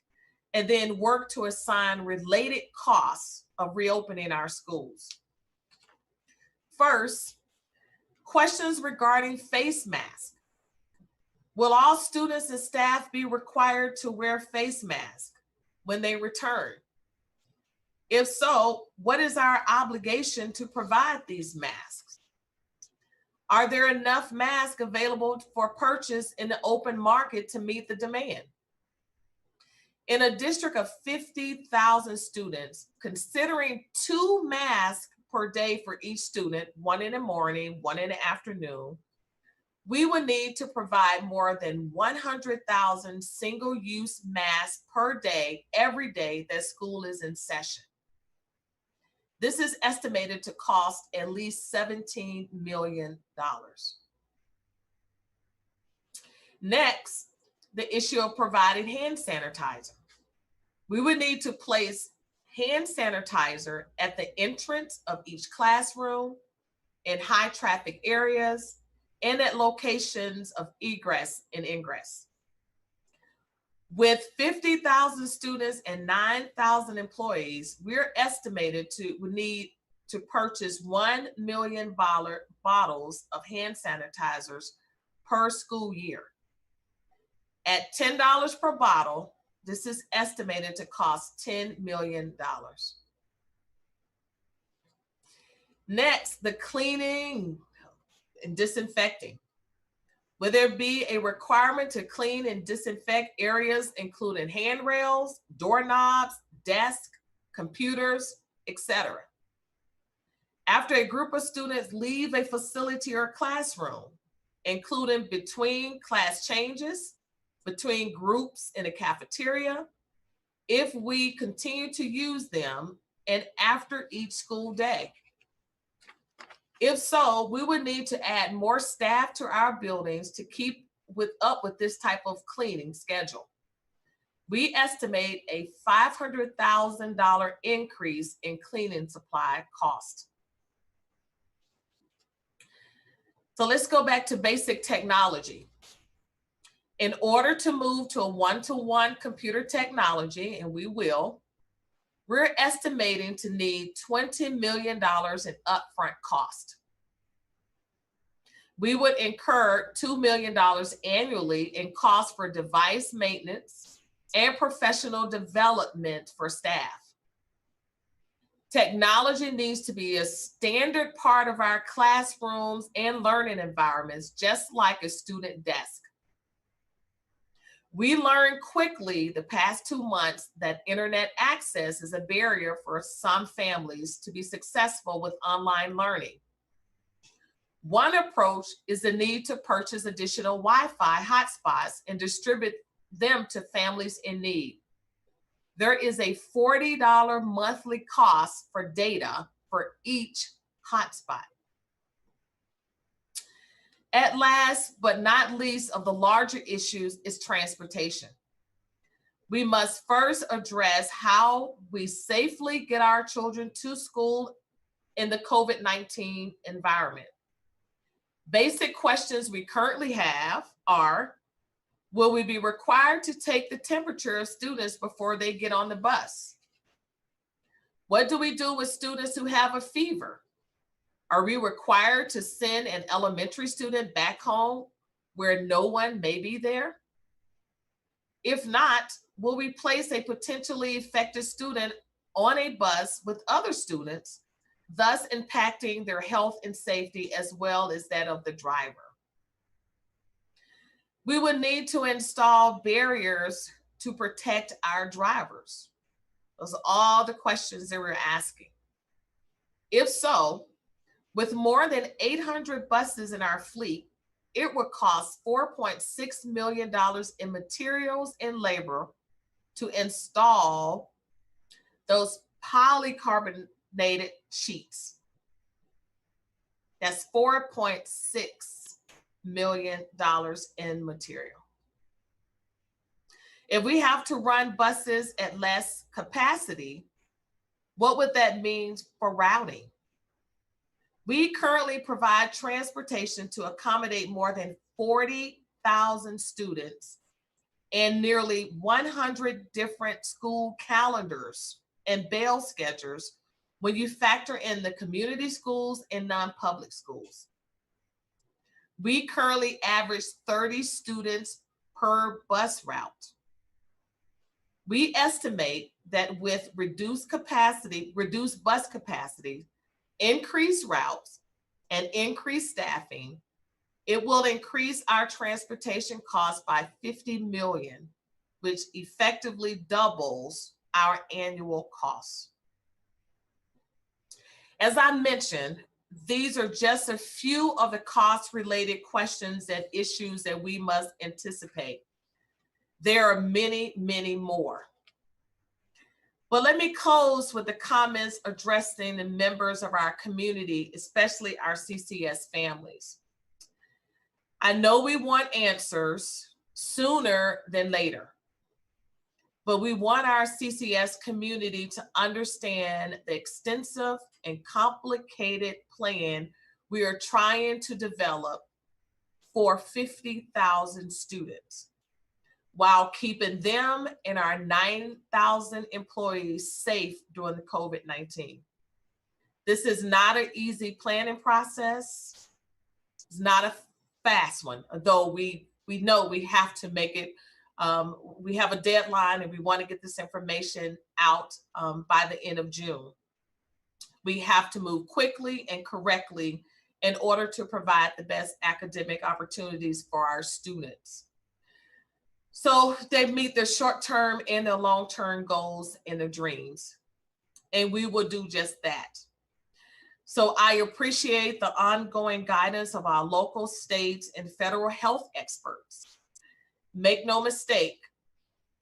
and then work to assign related costs of reopening our schools. First, questions regarding face masks. Will all students and staff be required to wear face masks when they return? If so, what is our obligation to provide these masks? Are there enough masks available for purchase in the open market to meet the demand? In a district of 50,000 students, considering 2 masks per day for each student, 1 in the morning, 1 in the afternoon, we would need to provide more than 100,000 single-use masks per day, every day that school is in session. This is estimated to cost at least $17 million. Next, the issue of providing hand sanitizer. We would need to place hand sanitizer at the entrance of each classroom, in high traffic areas, and at locations of egress and ingress. With 50,000 students and 9,000 employees, we're estimated to need to purchase 1 million bottles of hand sanitizers per school year. At $10 per bottle, this is estimated to cost $10 million. Next, the cleaning and disinfecting. Will there be a requirement to clean and disinfect areas including handrails, doorknobs, desks, computers, etc.? After a group of students leave a facility or classroom, including between class changes, between groups in a cafeteria, if we continue to use them, and after each school day. If so, we would need to add more staff to our buildings to keep up with this type of cleaning schedule. We estimate a $500,000 increase in cleaning supply cost. So let's go back to basic technology. In order to move to a one-to-one computer technology, and we will, we're estimating to need $20 million in upfront cost. We would incur $2 million annually in costs for device maintenance and professional development for staff. Technology needs to be a standard part of our classrooms and learning environments, just like a student desk. We learned quickly the past 2 months that internet access is a barrier for some families to be successful with online learning. One approach is the need to purchase additional Wi-Fi hotspots and distribute them to families in need. There is a $40 monthly cost for data for each hotspot. At last, but not least of the larger issues is transportation. We must first address how we safely get our children to school in the COVID-19 environment. Basic questions we currently have are, will we be required to take the temperature of students before they get on the bus? What do we do with students who have a fever? Are we required to send an elementary student back home where no one may be there? If not, will we place a potentially infected student on a bus with other students, thus impacting their health and safety as well as that of the driver? We would need to install barriers to protect our drivers. Those are all the questions that we're asking. If so, with more than 800 buses in our fleet, it would cost $4.6 million in materials and labor to install those polycarbonated sheets. That's $4.6 million in material. If we have to run buses at less capacity, what would that mean for routing? We currently provide transportation to accommodate more than 40,000 students and nearly 100 different school calendars and bail schedules when you factor in the community schools and non-public schools. We currently average 30 students per bus route. We estimate that with reduced bus capacity, increased routes, and increased staffing, it will increase our transportation costs by $50 million, which effectively doubles our annual costs. As I mentioned, these are just a few of the cost-related questions and issues that we must anticipate. There are many, many more. But let me close with the comments addressing the members of our community, especially our CCS families. I know we want answers sooner than later, but we want our CCS community to understand the extensive and complicated plan we are trying to develop for 50,000 students, while keeping them and our 9,000 employees safe during the COVID-19. This is not an easy planning process. It's not a fast one, though we know we have to make it. We have a deadline and we want to get this information out by the end of June. We have to move quickly and correctly in order to provide the best academic opportunities for our students, so they meet their short-term and their long-term goals and their dreams. And we will do just that. So I appreciate the ongoing guidance of our local, state, and federal health experts. Make no mistake,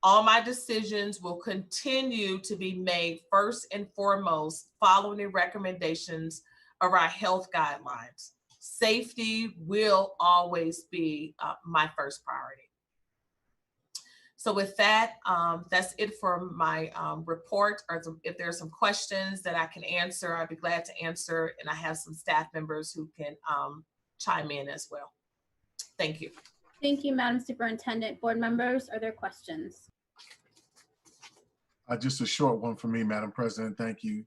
all my decisions will continue to be made first and foremost following the recommendations of our health guidelines. Safety will always be my first priority. So with that, that's it for my report. Or if there's some questions that I can answer, I'd be glad to answer. And I have some staff members who can chime in as well. Thank you. Thank you, Madam Superintendent. Board members, are there questions? Just a short one for me, Madam President. Thank you.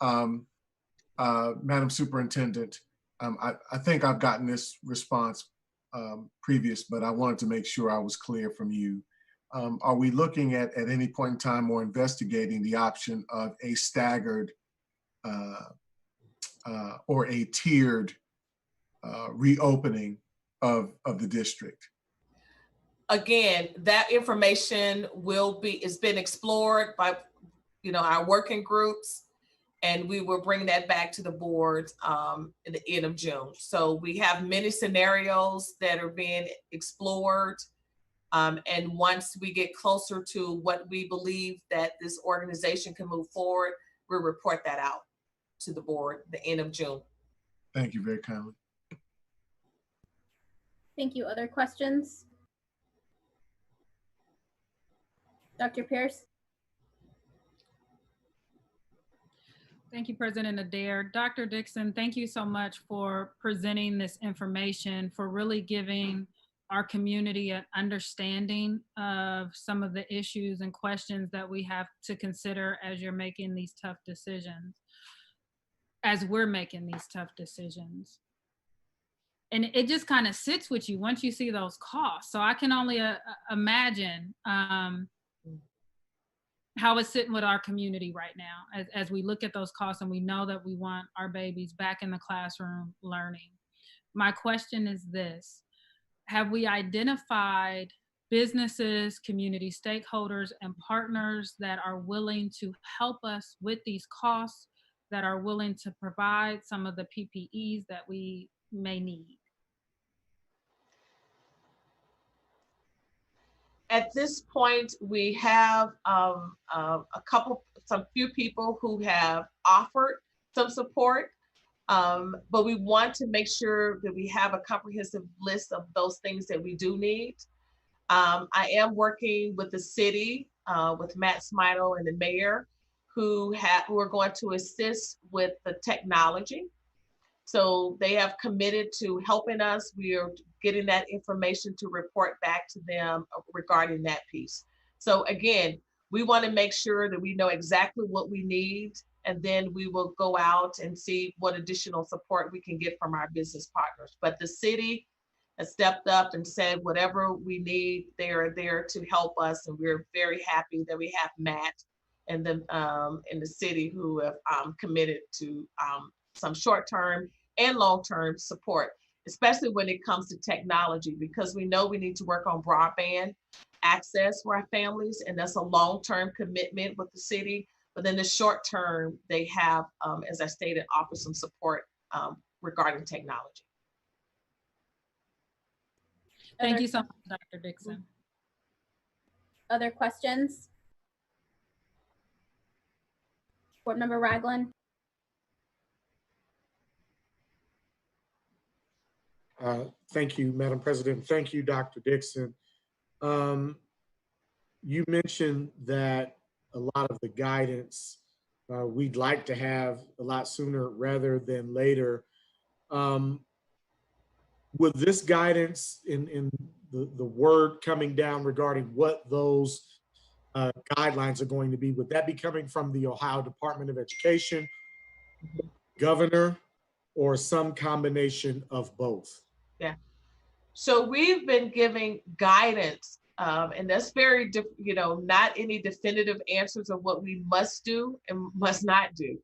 Madam Superintendent, I think I've gotten this response previous, but I wanted to make sure I was clear from you. Are we looking at any point in time or investigating the option of a staggered or a tiered reopening of the district? Again, that information is been explored by our working groups, and we will bring that back to the board at the end of June. So we have many scenarios that are being explored. And once we get closer to what we believe that this organization can move forward, we'll report that out to the board at the end of June. Thank you very kindly. Thank you. Other questions? Dr. Pierce? Thank you, President Adair. Dr. Dixon, thank you so much for presenting this information, for really giving our community an understanding of some of the issues and questions that we have to consider as you're making these tough decisions, as we're making these tough decisions. And it just kind of sits with you once you see those costs. So I can only imagine how it's sitting with our community right now as we look at those costs and we know that we want our babies back in the classroom learning. My question is this: have we identified businesses, community stakeholders, and partners that are willing to help us with these costs, that are willing to provide some of the PPEs that we may need? At this point, we have some few people who have offered some support, but we want to make sure that we have a comprehensive list of those things that we do need. I am working with the city, with Matt Smidle and the mayor, who are going to assist with the technology. So they have committed to helping us. We are getting that information to report back to them regarding that piece. So again, we want to make sure that we know exactly what we need, and then we will go out and see what additional support we can get from our business partners. But the city has stepped up and said, whatever we need, they are there to help us. And we're very happy that we have Matt and in the city who have committed to some short-term and long-term support, especially when it comes to technology, because we know we need to work on broadband access for our families, and that's a long-term commitment with the city. But in the short term, they have, as I stated, offer some support regarding technology. Thank you so much, Dr. Dixon. Other questions? Board Member Ragland? Thank you, Madam President. Thank you, Dr. Dixon. You mentioned that a lot of the guidance we'd like to have a lot sooner rather than later. With this guidance in the word coming down regarding what those guidelines are going to be, would that be coming from the Ohio Department of Education, governor, or some combination of both? Yeah. So we've been giving guidance, and that's very, not any definitive answers of what we must do and must not do.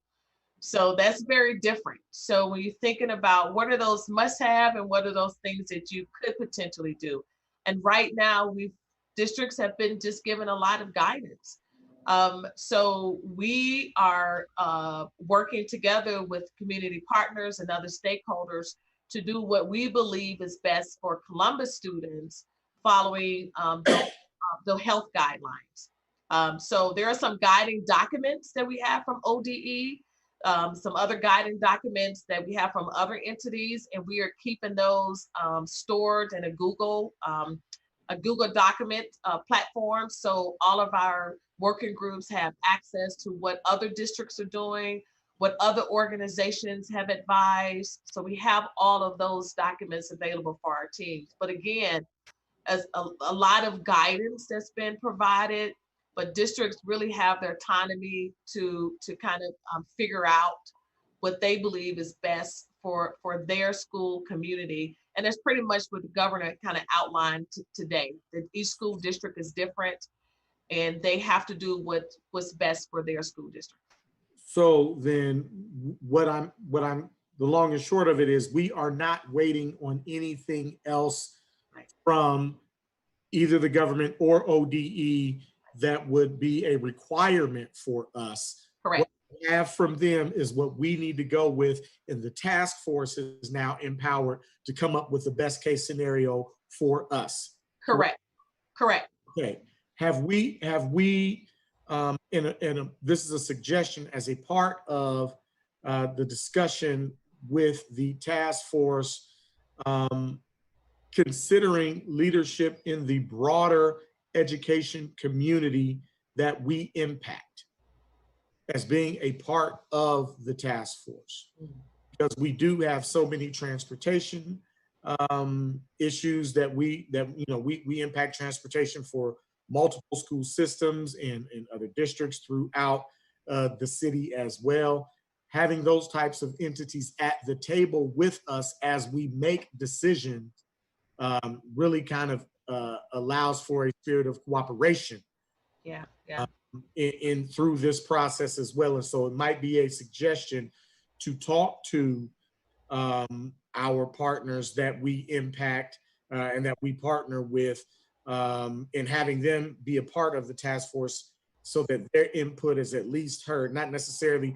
So that's very different. So when you're thinking about what are those must have and what are those things that you could potentially do. And right now districts have been just given a lot of guidance. So we are working together with community partners and other stakeholders to do what we believe is best for Columbus students following the health guidelines. So there are some guiding documents that we have from ODE, some other guiding documents that we have from other entities, and we are keeping those stored in a Google document platform. So all of our working groups have access to what other districts are doing, what other organizations have advised. So we have all of those documents available for our teams. But again, as a lot of guidance that's been provided, but districts really have their autonomy to kind of figure out what they believe is best for their school community. And that's pretty much what the governor kind of outlined today, that each school district is different and they have to do what's best for their school district. So then the long and short of it is we are not waiting on anything else from either the government or ODE that would be a requirement for us. Correct. What we have from them is what we need to go with, and the task force is now empowered to come up with the best case scenario for us. Correct. Correct. Okay. Have we this is a suggestion as a part of the discussion with the task force, considering leadership in the broader education community that we impact as being a part of the task force, because we do have so many transportation issues that we impact transportation for multiple school systems and other districts throughout the city as well. Having those types of entities at the table with us as we make decisions really kind of allows for a spirit of cooperation. Yeah. In through this process as well. And so it might be a suggestion to talk to our partners that we impact and that we partner with, and having them be a part of the task force so that their input is at least heard, not necessarily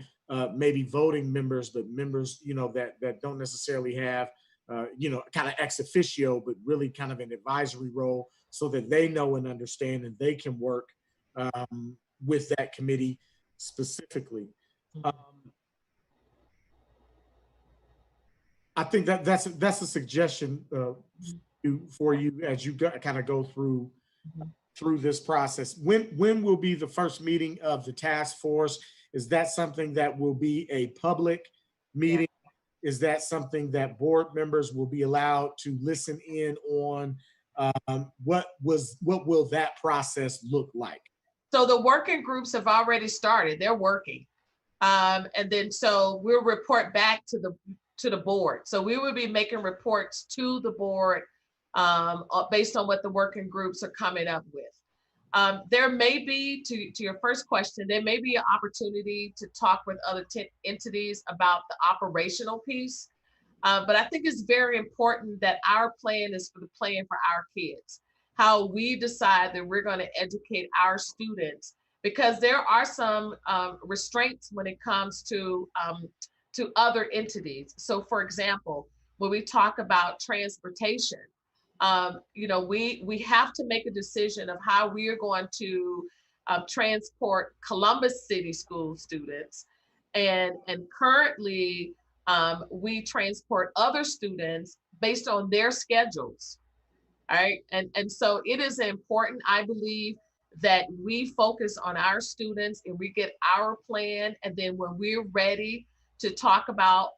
maybe voting members, but members, that don't necessarily have, kind of ex officio, but really kind of an advisory role, so that they know and understand and they can work with that committee specifically. I think that's a suggestion for you as you kind of go through this process. When will be the first meeting of the task force? Is that something that will be a public meeting? Yeah. Is that something that board members will be allowed to listen in on? What will that process look like? So the working groups have already started. They're working. And then so we'll report back to the board. So we will be making reports to the board based on what the working groups are coming up with. There may be, to your first question, there may be an opportunity to talk with other entities about the operational piece. But I think it's very important that our plan is for the plan for our kids, how we decide that we're going to educate our students, because there are some restraints when it comes to other entities. So for example, when we talk about transportation, we have to make a decision of how we are going to transport Columbus City School students. And currently, we transport other students based on their schedules. All right. And so it is important, I believe, that we focus on our students and we get our plan. And then when we're ready to talk about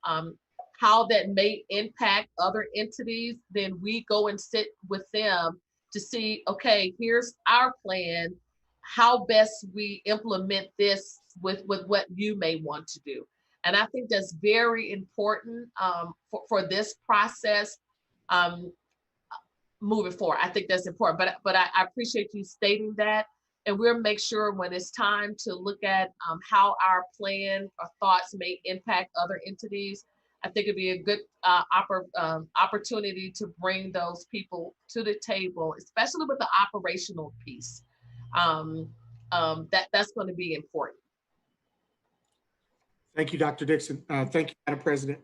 how that may impact other entities, then we go and sit with them to see, okay, here's our plan, how best we implement this with what you may want to do. And I think that's very important for this process. Moving forward, I think that's important. But I appreciate you stating that, and we'll make sure when it's time to look at how our plan or thoughts may impact other entities. I think it'd be a good opportunity to bring those people to the table, especially with the operational piece. That's going to be important. Thank you, Dr. Dixon. Thank you, Madam President.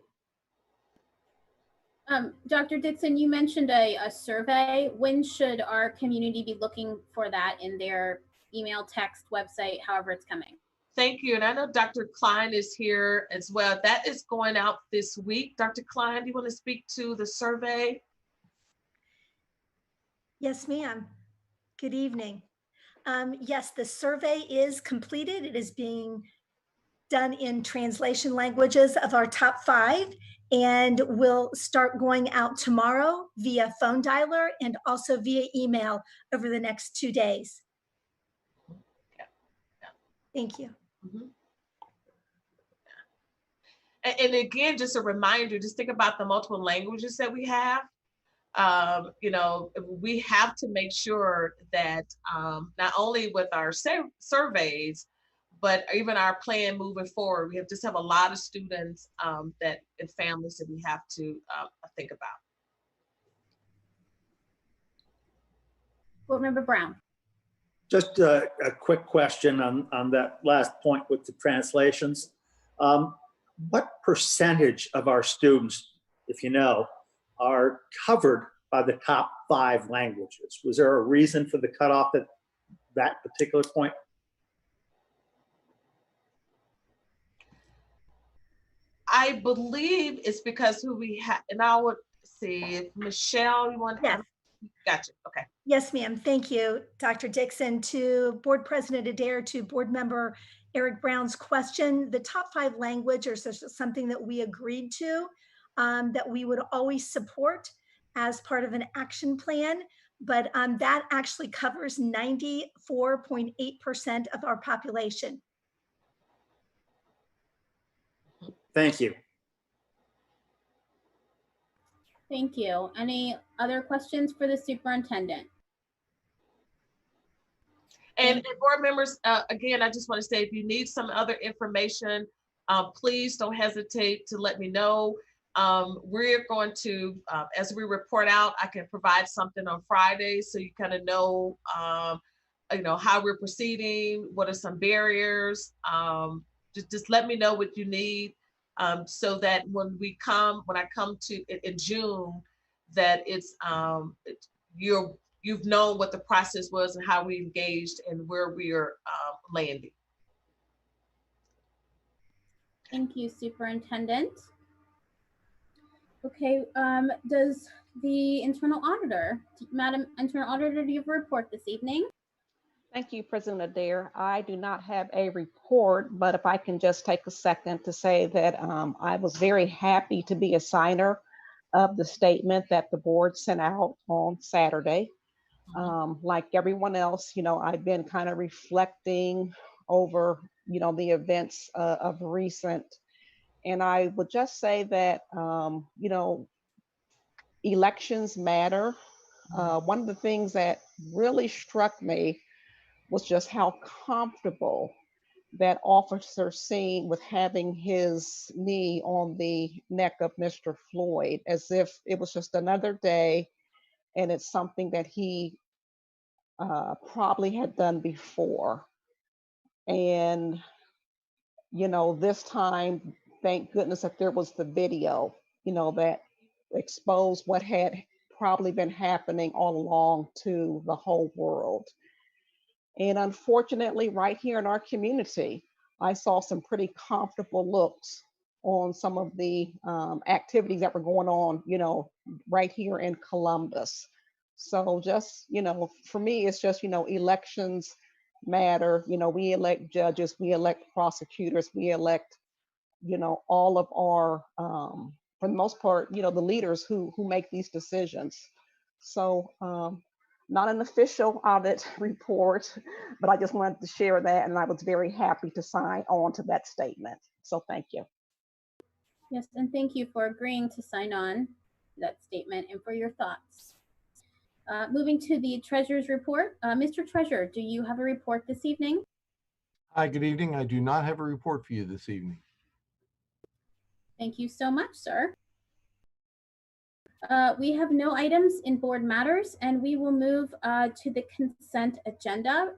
Dr. Dixon, you mentioned a survey. When should our community be looking for that in their email, text, website, however it's coming? Thank you. And I know Dr. Klein is here as well. That is going out this week. Dr. Klein, do you want to speak to the survey? Yes, ma'am. Good evening. Yes, the survey is completed. It is being done in translation languages of our top 5, and will start going out tomorrow via phone dialer and also via email over the next 2 days. Thank you. Mm-hmm. And again, just a reminder, just think about the multiple languages that we have. We have to make sure that not only with our surveys, but even our plan moving forward, we just have a lot of students and families that we have to think about. Board Member Brown. Just a quick question on that last point with the translations. What percentage of our students, if you know, are covered by the top 5 languages? Was there a reason for the cutoff at that particular point? I believe it's because who we have, and I would see if Michelle, you want to? Yes. Gotcha. Okay. Yes, ma'am. Thank you, Dr. Dixon. To Board President Adair, to Board Member Eric Brown's question, the top 5 language is something that we agreed to, that we would always support as part of an action plan, but that actually covers 94.8% of our population. Thank you. Thank you. Any other questions for the superintendent? And board members, again, I just want to say, if you need some other information, please don't hesitate to let me know. We're going to, as we report out, I can provide something on Friday, so you kind of know, how we're proceeding, what are some barriers. Just let me know what you need, so that when I come to in June, that it's you've known what the process was and how we engaged and where we are landing. Thank you, Superintendent. Okay, does the Internal Auditor, Madam Internal Auditor, do you have a report this evening? Thank you, President Adair. I do not have a report, but if I can just take a second to say that I was very happy to be a signer of the statement that the board sent out on Saturday. Like everyone else, I've been kind of reflecting over, the events of recent. And I would just say that, elections matter. One of the things that really struck me was just how comfortable that officer seen with having his knee on the neck of Mr. Floyd, as if it was just another day and it's something that he probably had done before. And, you know, this time, thank goodness that there was the video, you know, that exposed what had probably been happening all along to the whole world. And unfortunately, right here in our community, I saw some pretty comfortable looks on some of the activities that were going on, you know, right here in Columbus. So just, you know, for me, it's just, you know, elections matter. You know, we elect judges, we elect prosecutors, we elect, you know, all of our, for the most part, you know, the leaders who make these decisions. So not an official audit report, but I just wanted to share that, and I was very happy to sign on to that statement. So thank you. Yes, and thank you for agreeing to sign on to that statement and for your thoughts. Moving to the Treasurer's report. Mr. Treasurer, do you have a report this evening? Hi, good evening. I do not have a report for you this evening. Thank you so much, sir. We have no items in board matters, and we will move to the consent agenda.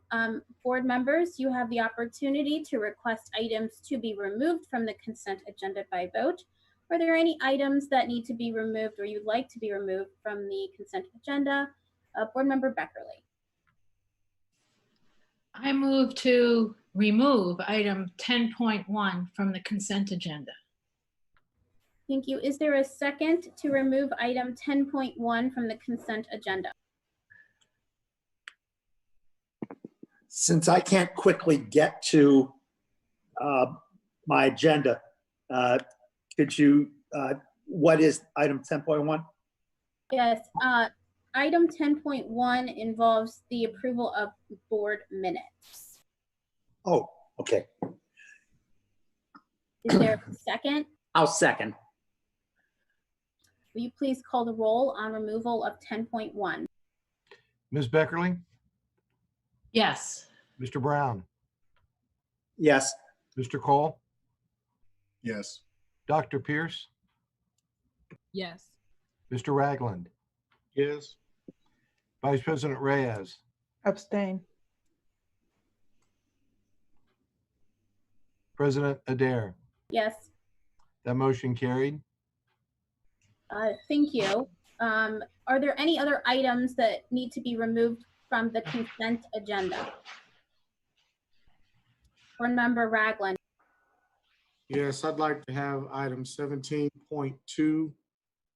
Board members, you have the opportunity to request items to be removed from the consent agenda by vote. Are there any items that need to be removed or you'd like to be removed from the consent agenda? Board Member Beckerly. I move to remove item 10.1 from the consent agenda. Thank you. Is there a second to remove item 10.1 from the consent agenda? Since I can't quickly get to my agenda, could you, what is item 10.1? Yes, item 10.1 involves the approval of board minutes. Oh, okay. Is there a second? I'll second. Will you please call the roll on removal of 10.1? Ms. Beckerly, Yes. Mr. Brown, Yes. Mr. Cole, Yes. Dr. Pierce, Yes. Mr. Ragland, Yes. Vice President Reyes, Abstain. President Adair. Yes. That motion carried. Thank you. Are there any other items that need to be removed from the consent agenda? Board Member Ragland. Yes, I'd like to have items 17.2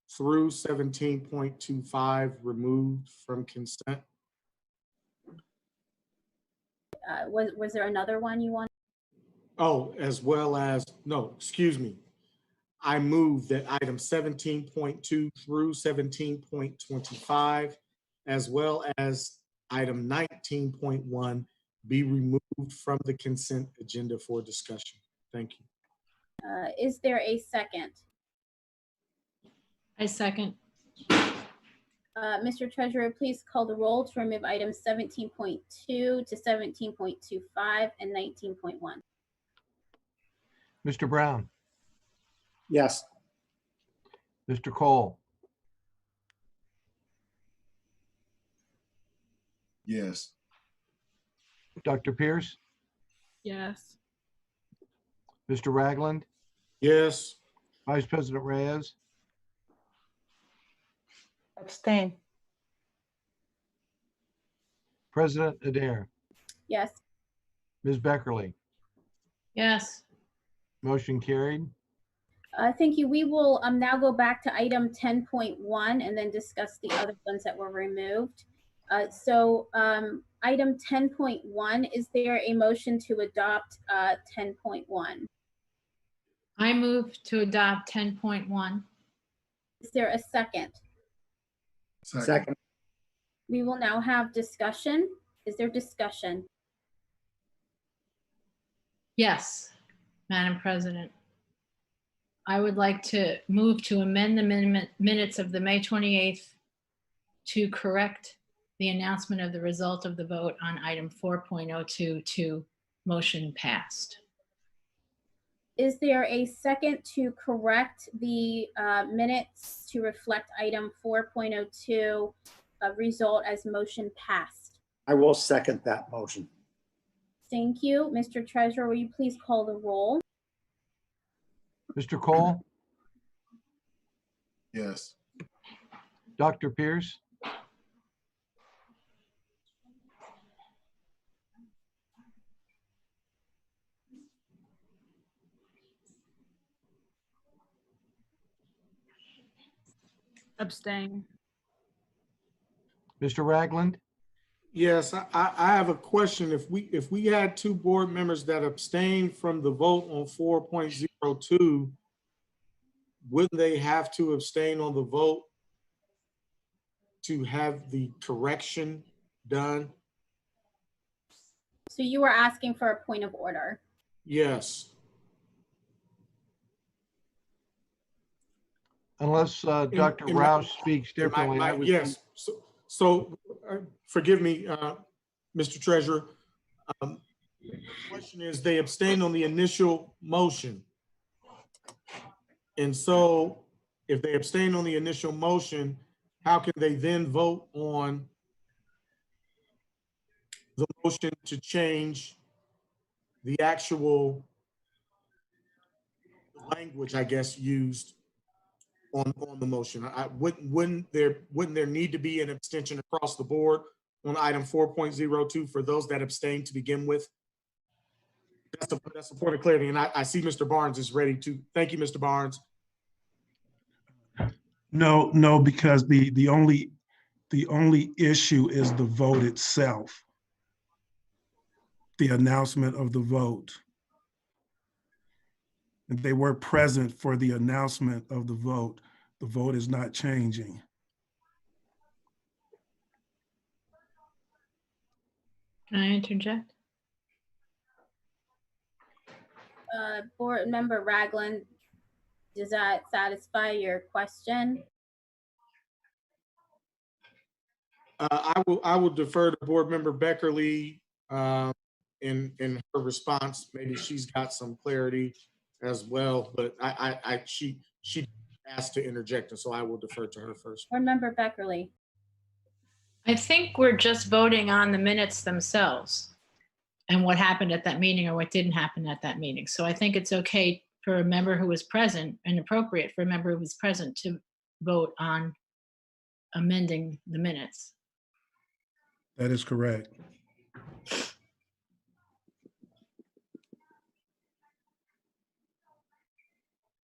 through 17.25 removed from consent. Was there another one you want? Oh, as well as, no, excuse me. I move that item 17.2 through 17.25, as well as item 19.1 be removed from the consent agenda for discussion. Thank you. Is there a second? I second. Mr. Treasurer, please call the roll to remove items 17.2 to 17.25 and 19.1. Mr. Brown, Yes. Mr. Cole, Yes. Dr. Pierce, Yes. Mr. Ragland, Yes. Vice President Reyes, Abstain. President Adair. Yes. Ms. Beckerly, Yes. motion carried. Thank you. We will now go back to item 10.1 and then discuss the other ones that were removed. Item 10.1, is there a motion to adopt 10.1? I move to adopt 10.1. Is there a second? Second. We will now have discussion. Is there discussion? Yes, Madam President. I would like to move to amend the minutes of the May 28th to correct the announcement of the result of the vote on item 4.02 to motion passed. Is there a second to correct the minutes to reflect item 4.02, result as motion passed? I will second that motion. Thank you. Mr. Treasurer, will you please call the roll? Mr. Cole, Yes. Dr. Pierce, Abstain. Mr. Ragland, Yes, I have a question. If we had two board members that abstained from the vote on 4.02, wouldn't they have to abstain on the vote to have the correction done? So you were asking for a point of order. Yes. unless Dr. in Roush speaks differently. I would yes. So forgive me, Mr. Treasurer. The question is, they abstained on the initial motion. And so if they abstain on the initial motion, how can they then vote on the motion to change the actual language, I guess, used on the motion? Wouldn't there need to be an abstention across the board on item 4.02 for those that abstained to begin with? That's a point of clarity. And I see Mr. Barnes is ready to. Thank you, Mr. Barnes. No, because the only issue is the vote itself, the announcement of the vote. If they were present for the announcement of the vote is not changing. Can I interject? Board Member Ragland, does that satisfy your question? I will defer to Board Member Beckerly in her response. Maybe she's got some clarity as well, but she asked to interject, and so I will defer to her first. Board Member Beckerly. I think we're just voting on the minutes themselves and what happened at that meeting or what didn't happen at that meeting. So I think it's okay for a member who was present and appropriate for a member who was present to vote on amending the minutes. That is correct.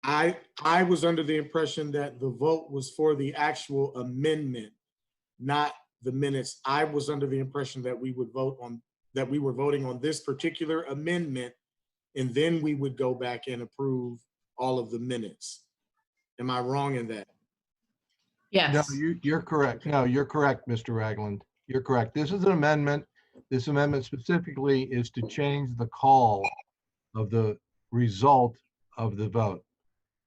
I was under the impression that the vote was for the actual amendment, not the minutes. I was under the impression that we were voting on this particular amendment, and then we would go back and approve all of the minutes. Am I wrong in that? Yes. No, you're correct. No, you're correct, Mr. Ragland. You're correct. This is an amendment. This amendment specifically is to change the call of the result of the vote.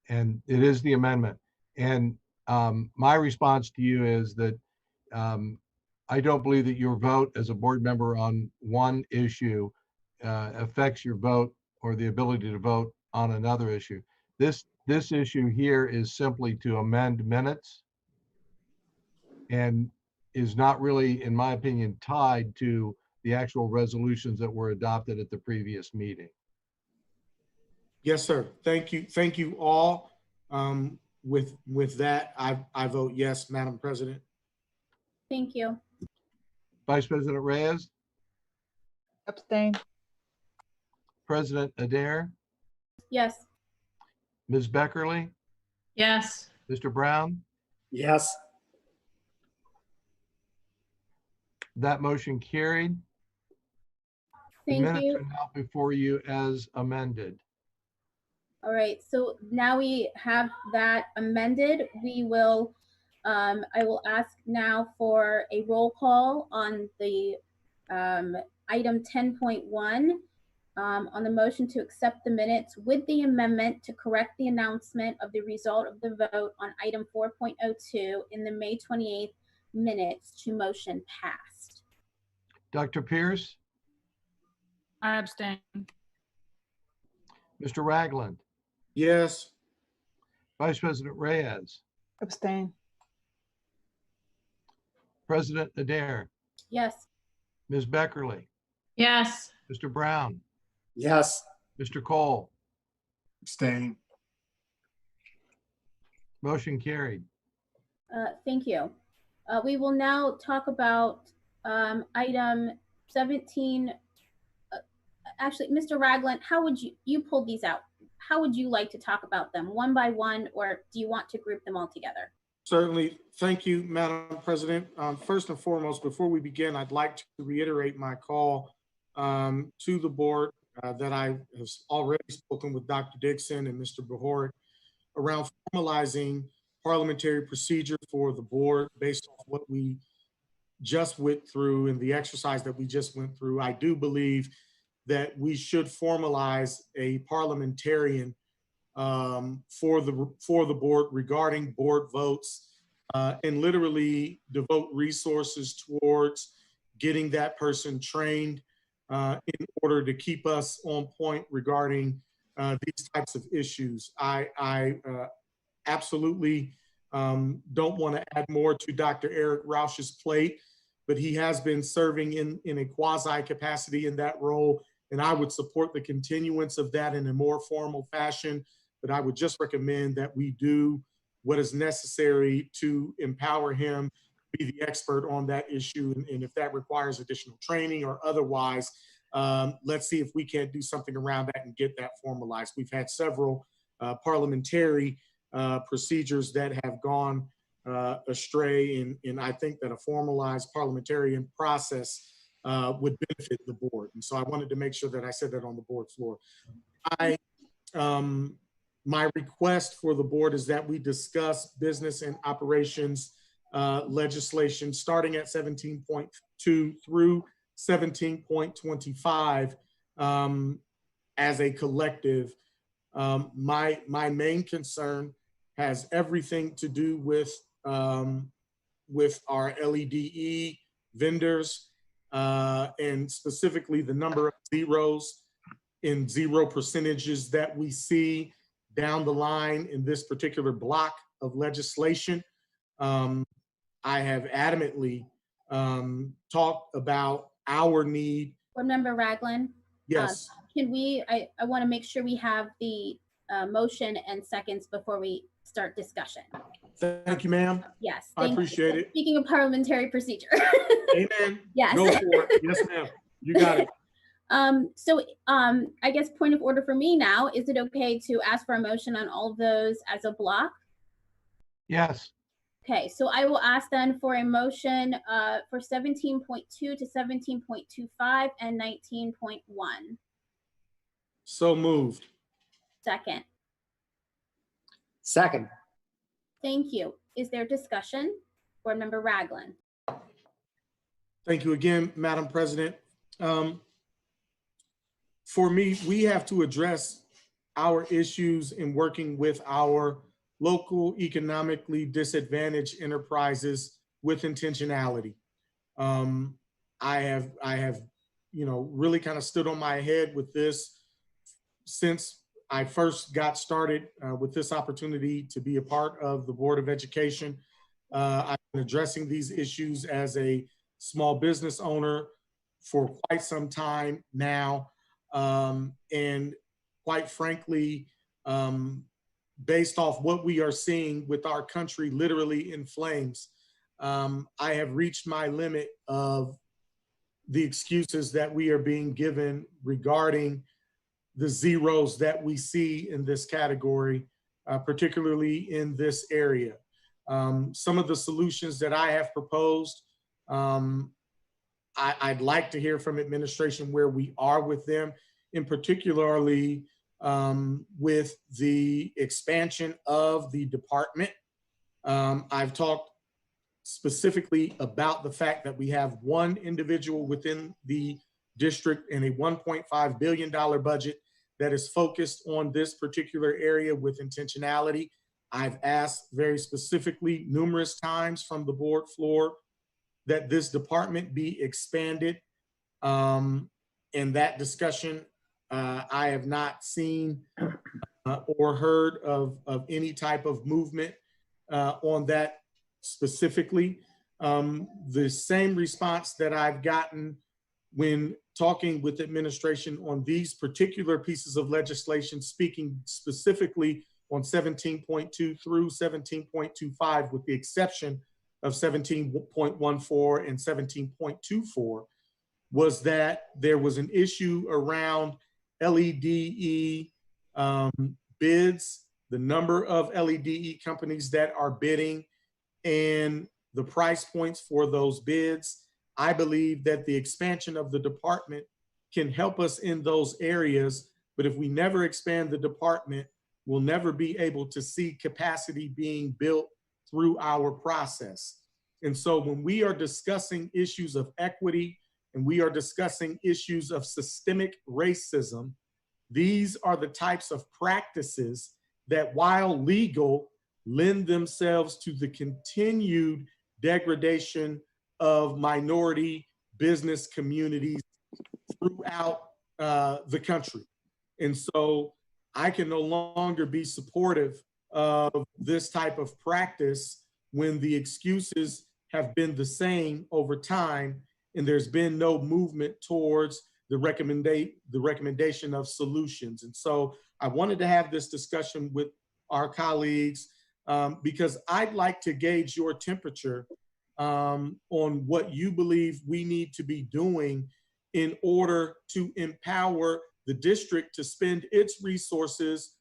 And it is the amendment. And my response to you is that I don't believe that your vote as a board member on one issue affects your vote or the ability to vote on another issue. This issue here is simply to amend minutes and is not really, in my opinion, tied to the actual resolutions that were adopted at the previous meeting. Yes, sir. Thank you. Thank you all. With that, I vote yes, Madam President. Thank you. Vice President Reyes, Abstain. President Adair, Yes. Ms. Beckerly, Yes. Mr. Brown. Yes. That motion carried. The Thank minutes you. are now before you as amended. All right, so now we have that amended. We will, I will ask now for a roll call on the item 10.1 on the motion to accept the minutes with the amendment to correct the announcement of the result of the vote on item 4.02 in the May 28th minutes to motion passed. Dr. Pierce, I abstain. Mr. Ragland, Yes. Vice President Reyes, Abstain. President Adair, Yes. Ms. Beckerly, Yes. Mr. Brown, Yes. Mr. Cole, Abstain. motion carried. Thank you. We will now talk about item 17. Actually, Mr. Ragland, how would you pulled these out? How would you like to talk about them, one by one, or do you want to group them all together? Certainly. Thank you, Madam President. First and foremost, before we begin, I'd like to reiterate my call to the board that I have already spoken with Dr. Dixon and Mr. Behort around formalizing parliamentary procedure for the board based on what we just went through and the exercise that we just went through. I do believe that we should formalize a parliamentarian for the board regarding board votes and literally devote resources towards getting that person trained in order to keep us on point regarding these types of issues. I absolutely don't want to add more to Dr. Eric Rausch's plate, but he has been serving in a quasi capacity in that role, and I would support the continuance of that in a more formal fashion. But I would just recommend that we do what is necessary to empower him to be the expert on that issue. And if that requires additional training or otherwise, let's see if we can't do something around that and get that formalized. We've had several parliamentary procedures that have gone astray, and I think that a formalized parliamentarian process would benefit the board. And so I wanted to make sure that I said that on the board floor. My request for the board is that we discuss business and operations legislation starting at 17.2 through 17.25 as a collective. My main concern has everything to do with our LEDE vendors and specifically the number of zeros in zero percentages that we see down the line in this particular block of legislation. I have adamantly talked about our need. Board Member Ragland? Yes. Can we, I want to make sure we have the motion and seconds before we start discussion. Thank you, ma'am. Yes. I appreciate it. Speaking of parliamentary procedure. Amen. Yes. Go for it. Yes, ma'am. You got it. I guess point of order for me now, is it okay to ask for a motion on all of those as a block? Yes. Okay, so I will ask then for a motion for 17.2 to 17.25 and 19.1. So moved. Second. Second. Thank you. Is there discussion? Board Member Ragland. Thank you again, Madam President. For me, we have to address our issues in working with our local economically disadvantaged enterprises with intentionality. I have, really kind of stood on my head with this since I first got started with this opportunity to be a part of the Board of Education. I've been addressing these issues as a small business owner for quite some time now. And quite frankly, based off what we are seeing with our country literally in flames, I have reached my limit of the excuses that we are being given regarding the zeros that we see in this category, particularly in this area. Some of the solutions that I have proposed, I'd like to hear from administration where we are with them, in particularly with the expansion of the department. I've talked specifically about the fact that we have one individual within the district and a $1.5 billion budget that is focused on this particular area with intentionality. I've asked very specifically numerous times from the board floor that this department be expanded. in that discussion, I have not seen or heard of any type of movement on that specifically. The same response that I've gotten when talking with administration on these particular pieces of legislation, speaking specifically on 17.2 through 17.25, with the exception of 17.14 and 17.24, was that there was an issue around LEDE bids, the number of LEDE companies that are bidding, and the price points for those bids. I believe that the expansion of the department can help us in those areas, but if we never expand the department, we'll never be able to see capacity being built through our process. And so when we are discussing issues of equity and we are discussing issues of systemic racism, these are the types of practices that, while legal, lend themselves to the continued degradation of minority business communities throughout the country. And so I can no longer be supportive of this type of practice when the excuses have been the same over time and there's been no movement towards the recommendation of solutions. And so I wanted to have this discussion with our colleagues because I'd like to gauge your temperature on what you believe we need to be doing in order to empower the district to spend its resources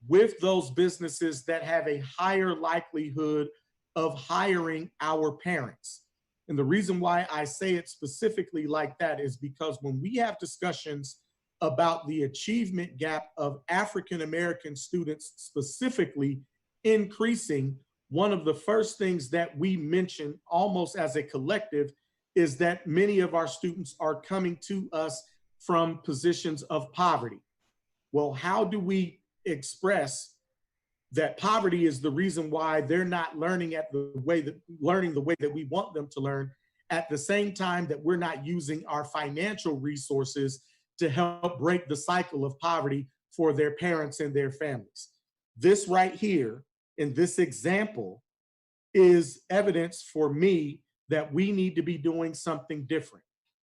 with those businesses that have a higher likelihood of hiring our parents. And the reason why I say it specifically like that is because when we have discussions about the achievement gap of African-American students specifically increasing, one of the first things that we mention almost as a collective is that many of our students are coming to us from positions of poverty. Well, how do we express that poverty is the reason why they're not learning the way that we want them to learn, at the same time that we're not using our financial resources to help break the cycle of poverty for their parents and their families? This right here, in this example, is evidence for me that we need to be doing something different.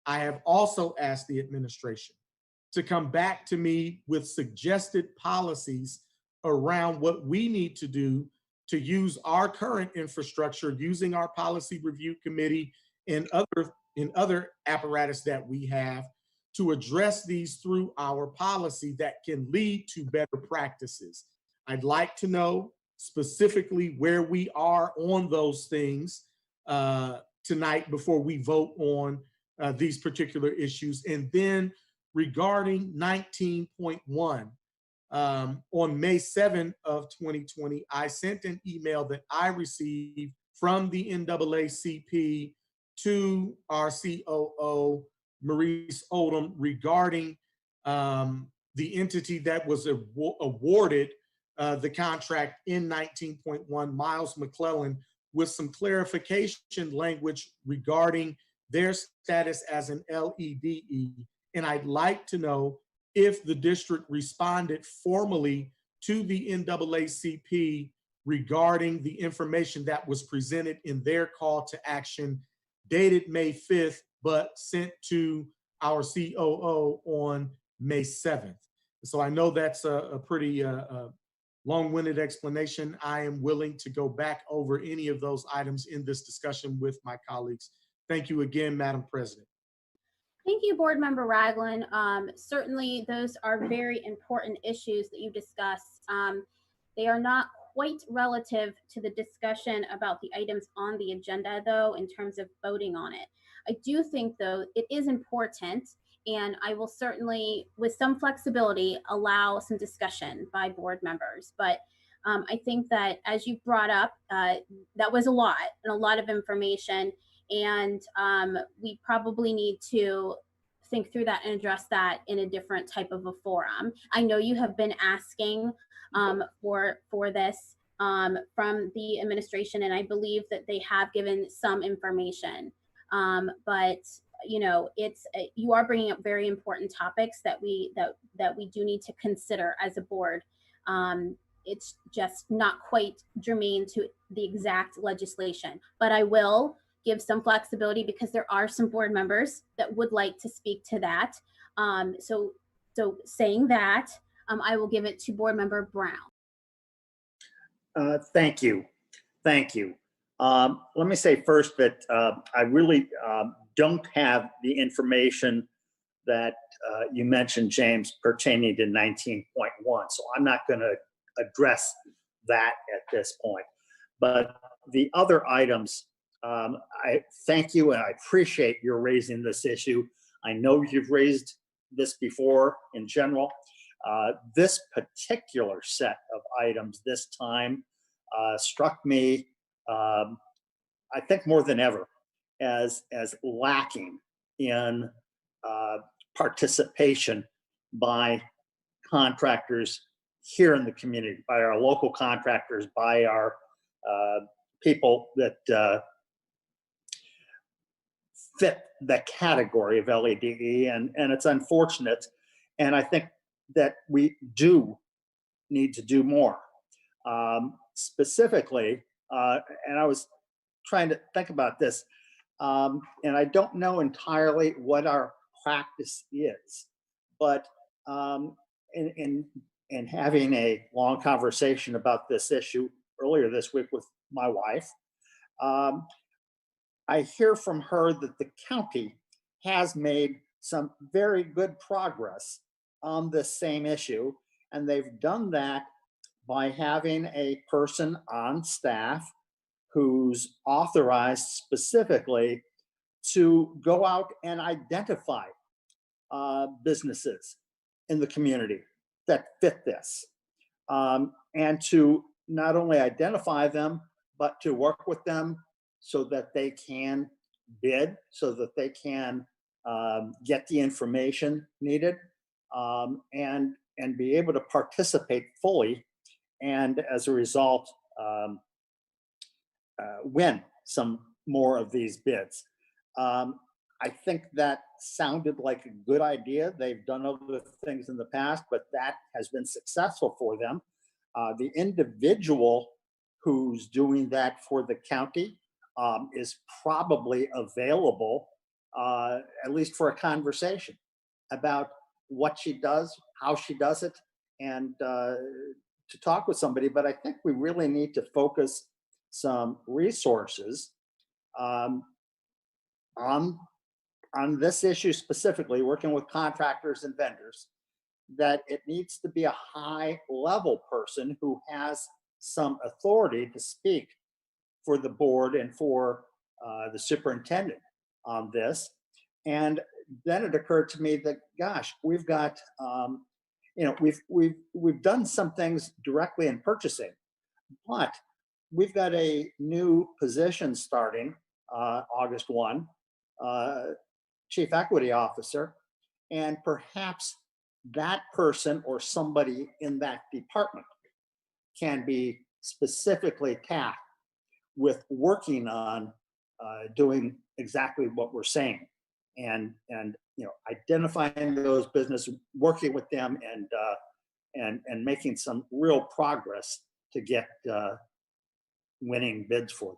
I have also asked the administration to come back to me with suggested policies around what we need to do to use our current infrastructure, using our policy review committee and other apparatus that we have to address these through our policy that can lead to better practices. I'd like to know specifically where we are on those things tonight before we vote on these particular issues. And then regarding 19.1, on May 7 of 2020, I sent an email that I received from the NAACP to our COO, Maurice Odom, regarding the entity that was awarded the contract in 19.1, Miles McClellan, with some clarification language regarding their status as an LEDE. And I'd like to know if the district responded formally to the NAACP regarding the information that was presented in their call to action dated May 5th, but sent to our COO on May 7th. So I know that's a pretty long-winded explanation. I am willing to go back over any of those items in this discussion with my colleagues. Thank you again, Madam President. Thank you, Board Member Ragland. Certainly, those are very important issues that you discussed. They are not quite relative to the discussion about the items on the agenda, though, in terms of voting on it. I do think, though, it is important, and I will certainly, with some flexibility, allow some discussion by board members. But I think that, as you brought up, that was a lot and a lot of information. And we probably need to think through that and address that in a different type of a forum. I know you have been asking for this from the administration, and I believe that they have given some information. But you know, it's you are bringing up very important topics that we do need to consider as a board. It's just not quite germane to the exact legislation, but I will give some flexibility because there are some board members that would like to speak to that. So saying that, I will give it to Board Member Brown. Thank you. Thank you. Let me say first that I really don't have the information that you mentioned, James, pertaining to 19.1. So I'm not going to address that at this point. But the other items, I thank you and I appreciate your raising this issue. I know you've raised this before in general. This particular set of items this time struck me, I think more than ever, as lacking in participation by contractors here in the community, by our local contractors, by our people that fit the category of LEDE, and it's unfortunate. And I think that we do need to do more. Specifically, and I was trying to think about this, and I don't know entirely what our practice is, but in having a long conversation about this issue earlier this week with my wife, I hear from her that the county has made some very good progress on this same issue, and they've done that by having a person on staff who's authorized specifically to go out and identify businesses in the community that fit this, and to not only identify them, but to work with them so that they can bid, so that they can get the information needed, and be able to participate fully, and as a result, win some more of these bids. I think that sounded like a good idea. They've done other things in the past, but that has been successful for them. The individual who's doing that for the county is probably available, at least for a conversation about what she does, how she does it, and to talk with somebody. But I think we really need to focus some resources on this issue specifically, working with contractors and vendors, that it needs to be a high level person who has some authority to speak for the board and for the superintendent on this. And then it occurred to me that, gosh, we've got, we've done some things directly in purchasing, but we've got a new position starting August 1, Chief Equity Officer, and perhaps that person or somebody in that department can be specifically tasked with working on doing exactly what we're saying, and identifying those businesses, working with them, and making some real progress to get winning bids for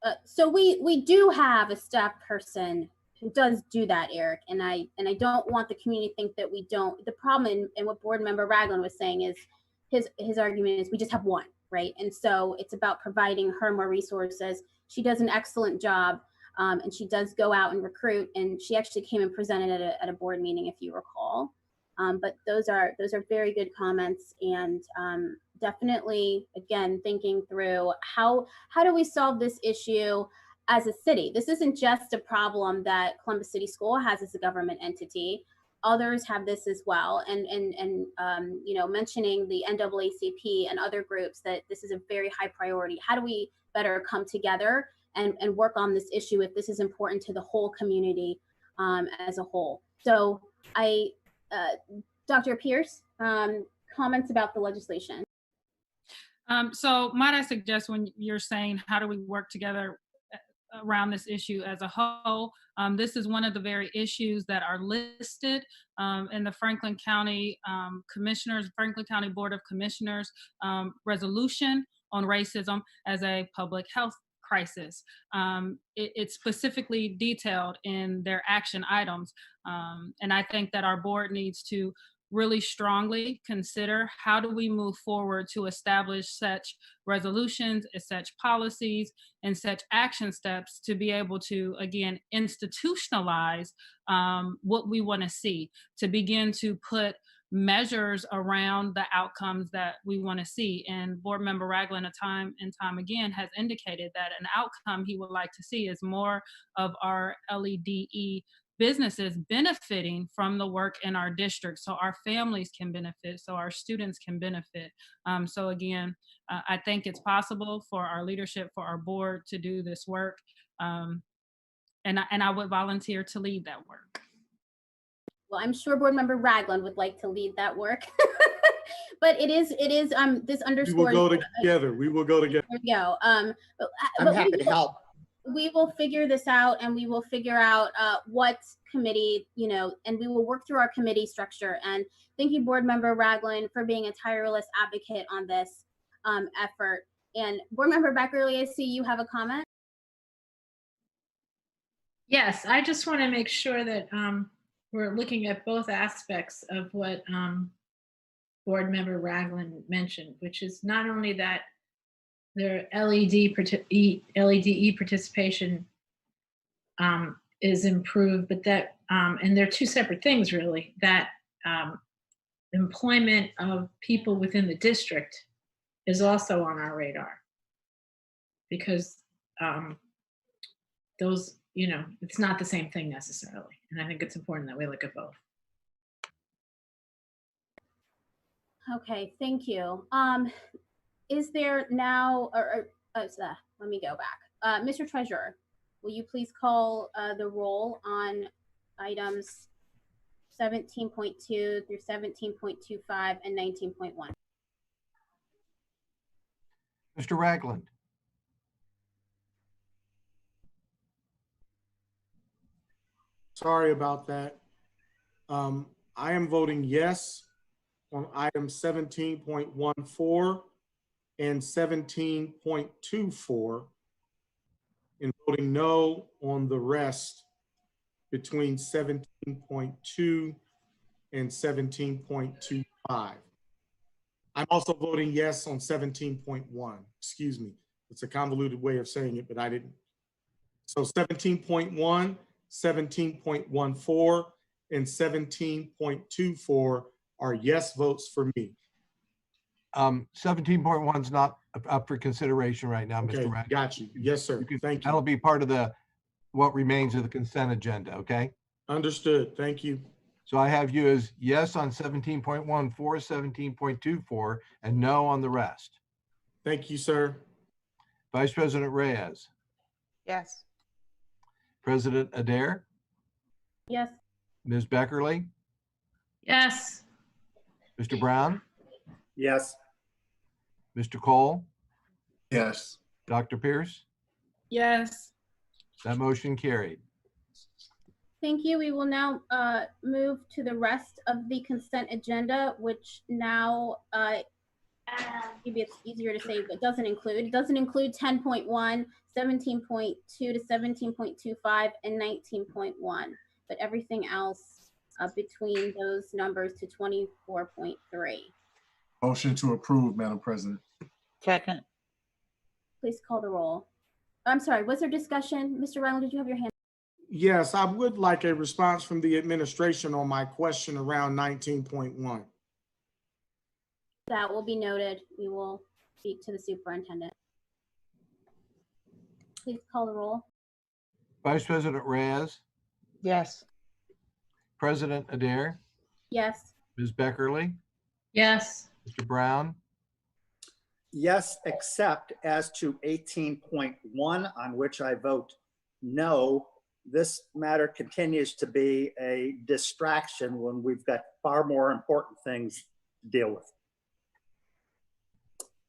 them. So we do have a staff person who does do that, Eric, and I don't want the community to think that we don't. The problem, and what Board Member Ragland was saying, is his argument is we just have one, right? And so it's about providing her more resources. She does an excellent job, and she does go out and recruit, and she actually came and presented at a board meeting, if you recall. But those are very good comments, and definitely, again, thinking through how do we solve this issue as a city. This isn't just a problem that Columbus City School has as a government entity. Others have this as well, and mentioning the NAACP and other groups, that this is a very high priority. How do we better come together and work on this issue if this is important to the whole community as a whole? So Dr. Pierce, comments about the legislation. So might I suggest, when you're saying how do we work together, around this issue as a whole. This is one of the very issues that are listed in the Franklin County Franklin County Board of Commissioners resolution on racism as a public health crisis. It's specifically detailed in their action items. And I think that our board needs to really strongly consider how do we move forward to establish such resolutions, such policies, and such action steps to be able to, again, institutionalize what we want to see, to begin to put measures around the outcomes that we want to see. And Board Member Ragland, time and time again, has indicated that an outcome he would like to see is more of our LEDE businesses benefiting from the work in our district, so our families can benefit, so our students can benefit. So again, I think it's possible for our leadership, for our board to do this work. And I would volunteer to lead that work. Well, I'm sure Board Member Ragland would like to lead that work. But this underscores. We will go together. We will go together. There we go. I'm happy to help. We will figure this out, and we will figure out what committee, and we will work through our committee structure. And thank you, Board Member Ragland, for being a tireless advocate on this effort. And Board Member Beckerly, I see you have a comment. Yes, I just want to make sure that we're looking at both aspects of what Board Member Ragland mentioned, which is not only that their LEDE participation is improved, but that, and they're two separate things really, that employment of people within the district is also on our radar. Because those, it's not the same thing necessarily. And I think it's important that we look at both. Okay, thank you. Is there now, let me go back. Mr. Treasurer, will you please call the roll on items 17.2 through 17.25 and 19.1? Mr. Ragland. Sorry about that. I am voting yes on item 17.14 and 17.24, and voting no on the rest between 17.2 and 17.25. I'm also voting yes on 17.1. Excuse me. It's a convoluted way of saying it, but I didn't. So 17.1, 17.14, and 17.24 are yes votes for me. 17.1 is not up for consideration right now, Okay, Mr. Ragland. got you. Yes, sir. Thank you. That'll be part of what remains of the consent agenda, okay? Understood. Thank you. So I have you as yes on 17.14, 17.24, and no on the rest. Thank you, sir. Vice President Reyes. Yes. President Adair. Yes. Ms. Beckerly. Yes. Mr. Brown. Yes. Mr. Cole. Yes. Dr. Pierce. Yes. That motion carried. Thank you. We will now move to the rest of the consent agenda, which now maybe it's easier to say, but doesn't include 10.1, 17.2 to 17.25, and 19.1, but everything else between those numbers to 24.3. Motion to approve, Madam President. Second. Please call the roll. I'm sorry, was there discussion? Mr. Ragland, did you have your hand? Yes, I would like a response from the administration on my question around 19.1. That will be noted. We will speak to the superintendent. Please call the roll. Vice President Reyes. Yes. President Adair. Yes. Ms. Beckerly. Yes. Mr. Brown. Yes, except as to 18.1, on which I vote no. This matter continues to be a distraction when we've got far more important things to deal with.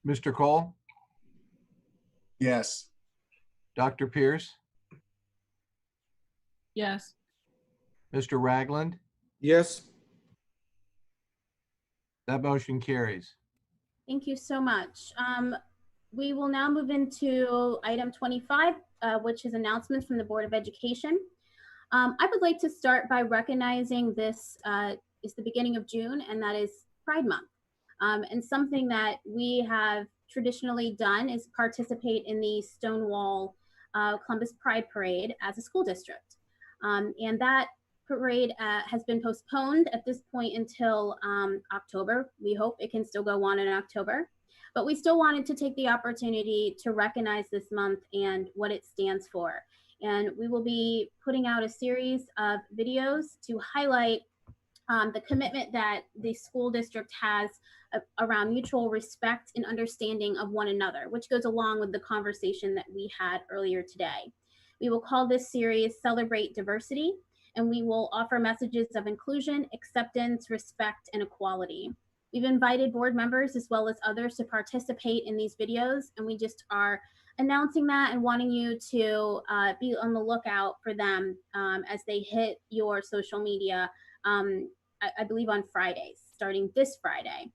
Mr. Cole. Yes. Dr. Pierce. Yes. Mr. Ragland, Yes. that motion carries. Thank you so much. We will now move into item 25, which is announcements from the Board of Education. I would like to start by recognizing this is the beginning of June, and that is Pride Month. And something that we have traditionally done is participate in the Stonewall Columbus Pride Parade as a school district. And that parade has been postponed at this point until October. We hope it can still go on in October. But we still wanted to take the opportunity to recognize this month and what it stands for. And we will be putting out a series of videos to highlight the commitment that the school district has around mutual respect and understanding of one another, which goes along with the conversation that we had earlier today. We will call this series Celebrate Diversity, and we will offer messages of inclusion, acceptance, respect, and equality. We've invited board members as well as others to participate in these videos, and we just are announcing that and wanting you to be on the lookout for them as they hit your social media, I believe on Fridays, starting this Friday.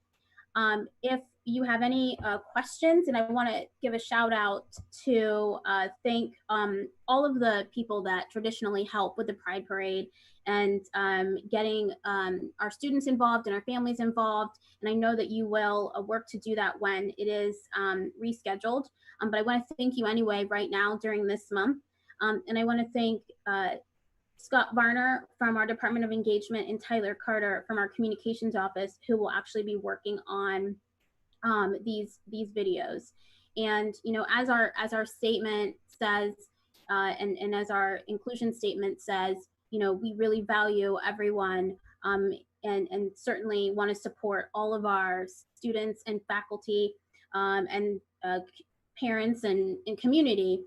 If you have any questions, and I want to give a shout out to thank all of the people that traditionally help with the Pride Parade and getting our students involved and our families involved. And I know that you will work to do that when it is rescheduled. But I want to thank you anyway right now during this month. And I want to thank Scott Varner from our Department of Engagement and Tyler Carter from our communications office, who will actually be working on these videos. And you know, as our statement says, and as our inclusion statement says, you know, we really value everyone, and certainly want to support all of our students and faculty, and parents and community.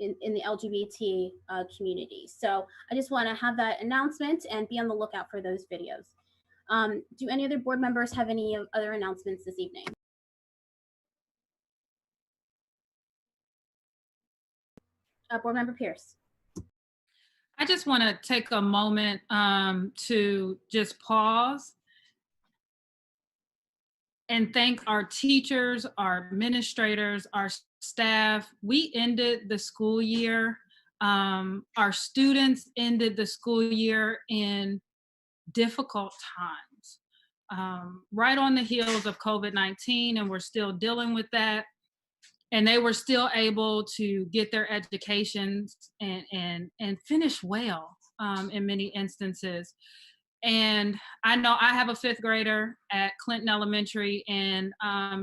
In the LGBT community. So I just want to have that announcement and be on the lookout for those videos. Do any other board members have any other announcements this evening? Board Member Pierce. I just want to take a moment to just pause and thank our teachers, our administrators, our staff. We ended the school year. Our students ended the school year in difficult times, right on the heels of COVID-19, and we're still dealing with that. And they were still able to get their educations and finish well in many instances. And I know I have a fifth grader at Clinton Elementary, and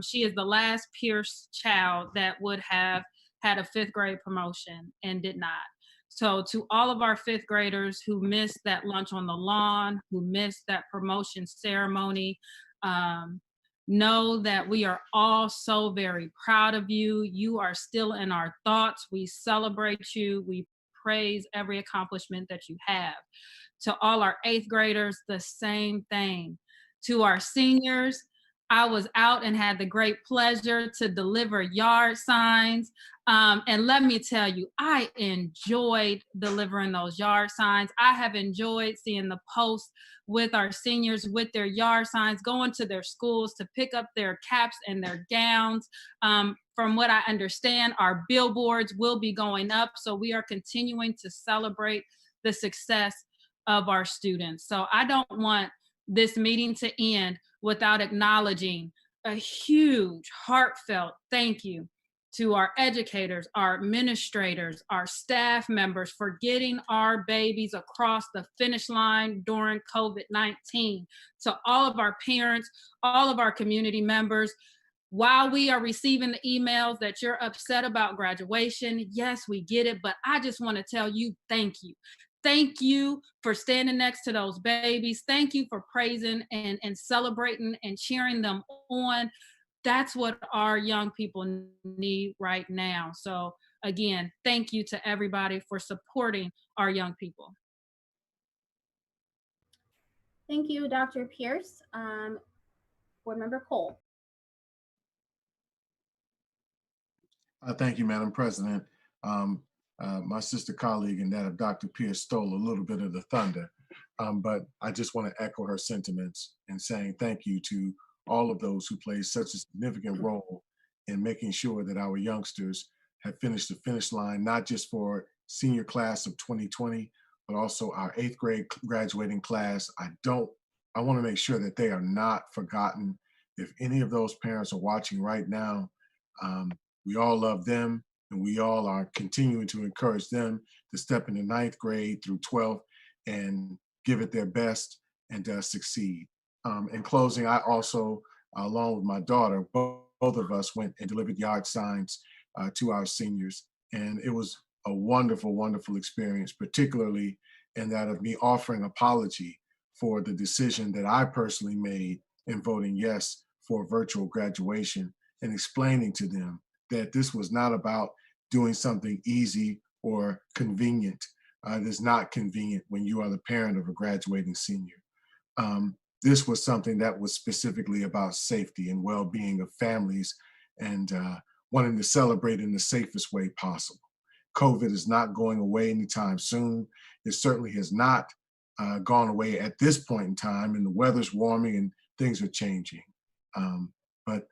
she is the last Pierce child that would have had a fifth grade promotion and did not. So to all of our fifth graders who missed that lunch on the lawn, who missed that promotion ceremony, know that we are all so very proud of you. You are still in our thoughts. We celebrate you. We praise every accomplishment that you have. To all our eighth graders, the same thing. To our seniors, I was out and had the great pleasure to deliver yard signs. And let me tell you, I enjoyed delivering those yard signs. I have enjoyed seeing the posts with our seniors with their yard signs, going to their schools to pick up their caps and their gowns. From what I understand, our billboards will be going up. So we are continuing to celebrate the success of our students. So I don't want this meeting to end without acknowledging a huge, heartfelt thank you to our educators, our administrators, our staff members for getting our babies across the finish line during COVID-19. To all of our parents, all of our community members, while we are receiving the emails that you're upset about graduation, yes, we get it, but I just want to tell you, thank you. Thank you for standing next to those babies. Thank you for praising and celebrating and cheering them on. That's what our young people need right now. So again, thank you to everybody for supporting our young people. Thank you, Dr. Pierce. Board Member Cole. Thank you, Madam President. my sister colleague and that of Dr. Pierce stole a little bit of the thunder. But I just want to echo her sentiments and saying thank you to all of those who played such a significant role in making sure that our youngsters have finished the finish line, not just for senior class of 2020, but also our 8th grade graduating class. I want to make sure that they are not forgotten. If any of those parents are watching right now, we all love them, and we all are continuing to encourage them to step into 9th grade through 12th and give it their best and succeed. In closing, I also, along with my daughter, both of us went and delivered yard signs to our seniors. And it was a wonderful, wonderful experience, particularly in that of me offering apology for the decision that I personally made in voting yes for virtual graduation, and explaining to them that this was not about doing something easy or convenient. It is not convenient when you are the parent of a graduating senior. This was something that was specifically about safety and well-being of families, and wanting to celebrate in the safest way possible. COVID is not going away anytime soon. It certainly has not gone away at this point in time, and the weather's warming and things are changing. But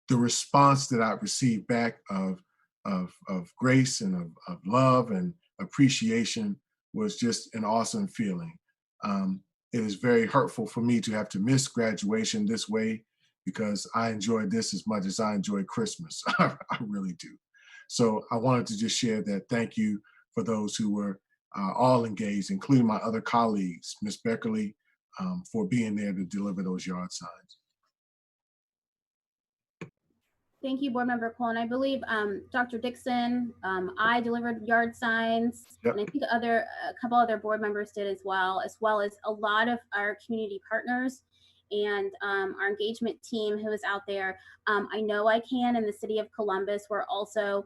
the response that I received back of grace and of love and appreciation was just an awesome feeling. It is very hurtful for me to have to miss graduation this way, because I enjoyed this as much as I enjoyed Christmas. I really do. So I wanted to just share that. Thank you for those who were all engaged, including my other colleagues, Ms. Beckerly, for being there to deliver those yard signs. Thank you, Board Member Cole. And I believe Dr. Dixon, I delivered yard signs, Yep. and I think a couple other board members did as well as a lot of our community partners and our engagement team who is out there. I Know I Can and the City of Columbus were also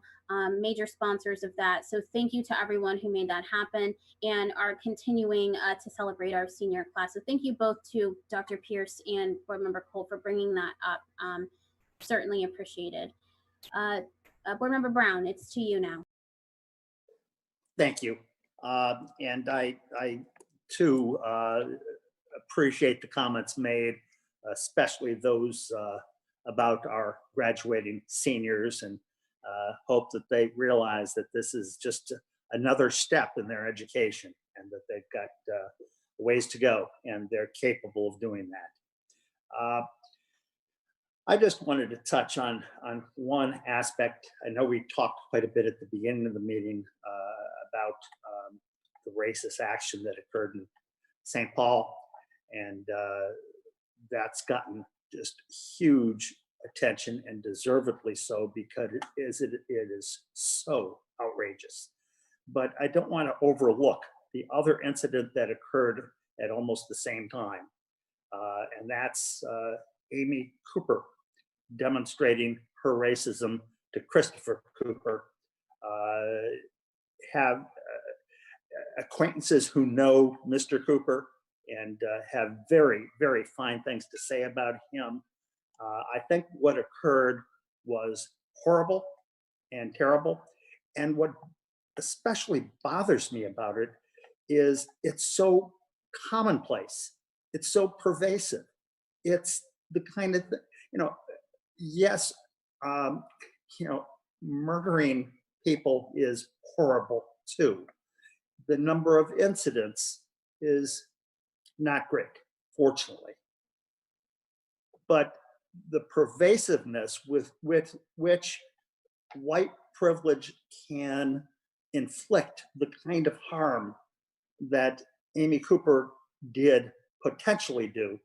major sponsors of that. So thank you to everyone who made that happen and are continuing to celebrate our senior class. So thank you both to Dr. Pierce and Board Member Cole for bringing that up. Certainly appreciated. Board Member Brown, it's to you now. Thank you. And I too appreciate the comments made, especially those about our graduating seniors, and hope that they realize that this is just another step in their education, and that they've got ways to go, and they're capable of doing that. I just wanted to touch on one aspect. I know we talked quite a bit at the beginning of the meeting about the racist action that occurred in St. Paul, and that's gotten just huge attention, and deservedly so, because it is so outrageous. But I don't want to overlook the other incident that occurred at almost the same time, and that's Amy Cooper demonstrating her racism to Christopher Cooper. Have acquaintances who know Mr. Cooper and have very, very fine things to say about him. I think what occurred was horrible and terrible. And what especially bothers me about it is it's so commonplace. It's so pervasive. It's the kind of, yes, murdering people is horrible too. The number of incidents is not great, fortunately. But the pervasiveness with which white privilege can inflict the kind of harm that Amy Cooper did potentially do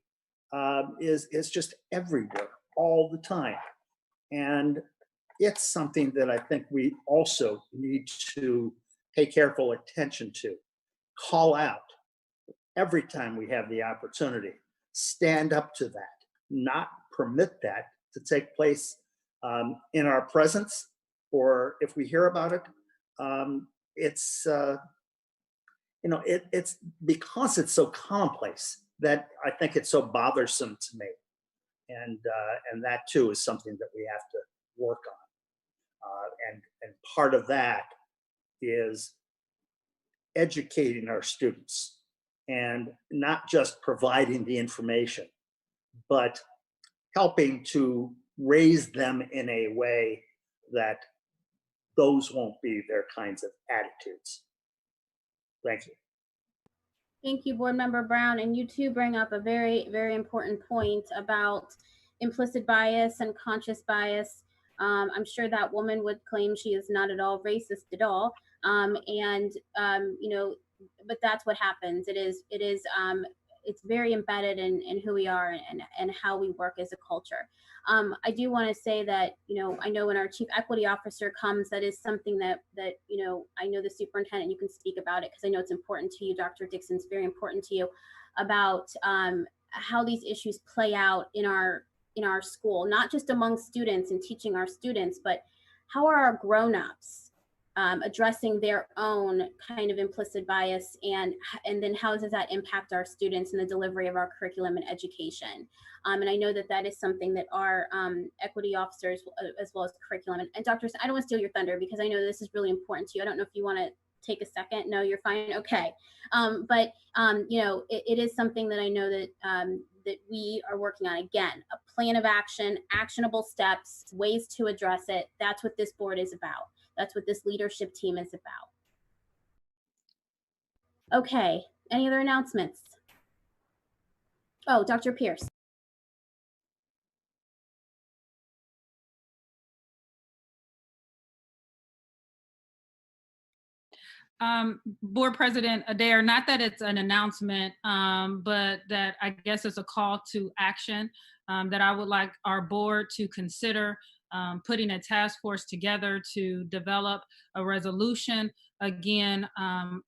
is just everywhere, all the time. And it's something that I think we also need to pay careful attention to, call out every time we have the opportunity, stand up to that, not permit that to take place in our presence, or if we hear about it, it's it's because it's so commonplace that I think it's so bothersome to me, and that too is something that we have to work on, and part of that is educating our students and not just providing the information, but helping to raise them in a way that those won't be their kinds of attitudes. Thank you. Thank you, Board Member Brown. And you too bring up a very, very important point about implicit bias and conscious bias. I'm sure that woman would claim she is not at all racist at all. You know, but that's what happens. It's very embedded in who we are and how we work as a culture. I do want to say that, you know, I know when our chief equity officer comes, that is something that you know, I know the superintendent, you can speak about it because I know it's important to you. Dr. Dixon's very important to you about how these issues play out in our school, not just among students and teaching our students, but how are our grown-ups addressing their own kind of implicit bias, and then how does that impact our students in the delivery of our curriculum and education? And I know that that is something that our equity officers, as well as curriculum, and Dr. I don't want to steal your thunder because I know this is really important to you. I don't know if you want to take a second. No, you're fine. Okay. You know, it is something that I know that that we are working on. Again, a plan of action, actionable steps, ways to address it. That's what this board is about. That's what this leadership team is about. Okay, any other announcements? Oh, Dr. Pierce. Board President Adair, not that it's an announcement, but that I guess it's a call to action that I would like our board to consider putting a task force together to develop a resolution, again,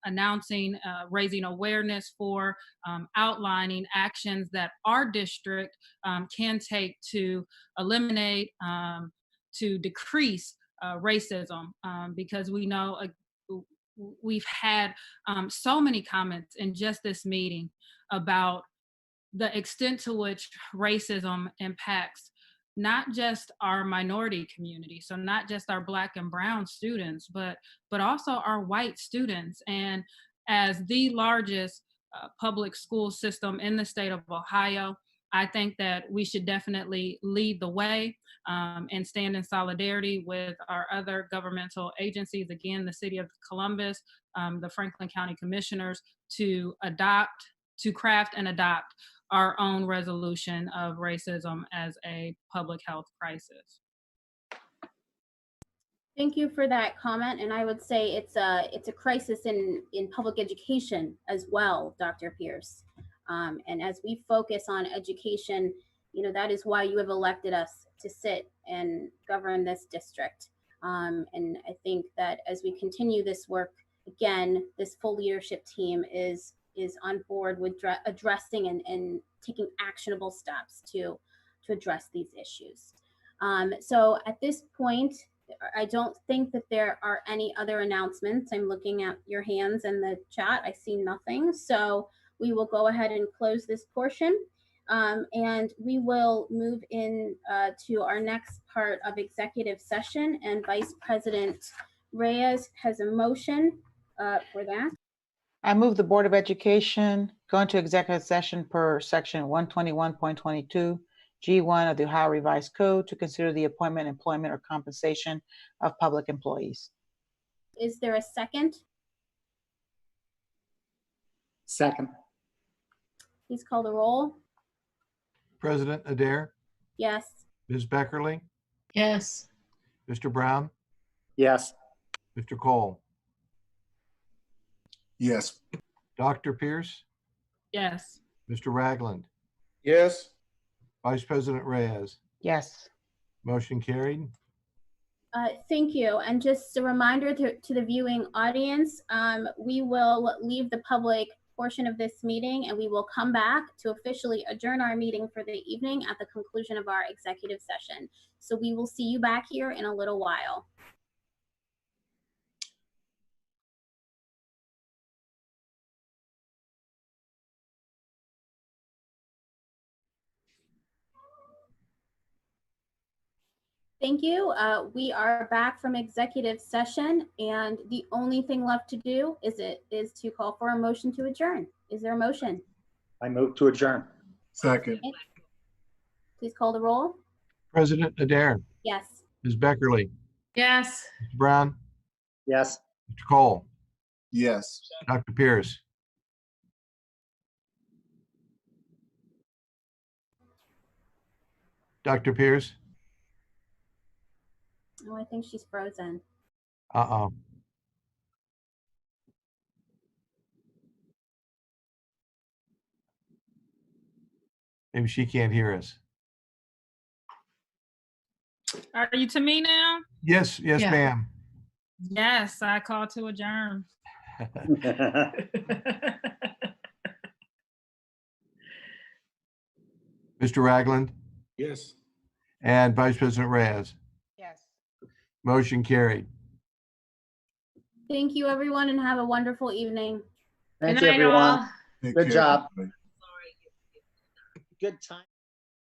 announcing, raising awareness for outlining actions that our district can take to eliminate, to decrease racism, because we know we've had so many comments in just this meeting about the extent to which racism impacts not just our minority community, so not just our Black and brown students, but also our white students. And as the largest public school system in the state of Ohio, I think that we should definitely lead the way and stand in solidarity with our other governmental agencies, again, the City of Columbus, the Franklin County Commissioners, to craft and adopt our own resolution of racism as a public health crisis. Thank you for that comment, and I would say it's a crisis in public education as well, Dr. Pierce. And as we focus on education, you know, that is why you have elected us to sit and govern this district. And I think that as we continue this work, again, this full leadership team is on board with addressing and taking actionable steps to address these issues. So at this point, I don't think that there are any other announcements. I'm looking at your hands in the chat. I see nothing. So we will go ahead and close this portion. And we will move in to our next part of executive session, and Vice President Reyes has a motion for that. I move the Board of Education go into executive session per section 121.22 G1 of the Ohio Revised Code to consider the appointment, employment, or compensation of public employees. Is there a second? Second. Please call the roll. President Adair, Yes. Ms. Beckerly, Yes. Mr. Brown, Yes. Mr. Cole, Yes. Dr. Pierce, Yes. Mr. Ragland, Yes. Vice President Reyes. Yes. Motion carried. Thank you. And just a reminder to the viewing audience, we will leave the public portion of this meeting and we will come back to officially adjourn our meeting for the evening at the conclusion of our executive session. So we will see you back here in a little while. Thank thank you. We are back from executive session, and the only thing left to do is to call for a motion to adjourn. Is there a motion? I move to adjourn. Second. Please call the roll. President Adair, Yes. Ms. Beckerly, Yes. Mr. Brown, Yes. Mr. Cole, Yes. Dr. Pierce. Dr. Pierce? Oh, I think she's frozen. Uh-oh. Maybe she can't hear us. Are you to me now? Yes, yes, Yeah. ma'am. Yes, I call to adjourn. Mr. Ragland Yes. and Vice President Reyes. Yes. Motion carried. Thank you, everyone, and have a wonderful evening. Thanks, Good night, everyone. all. Take Good care, job. everybody. Good time.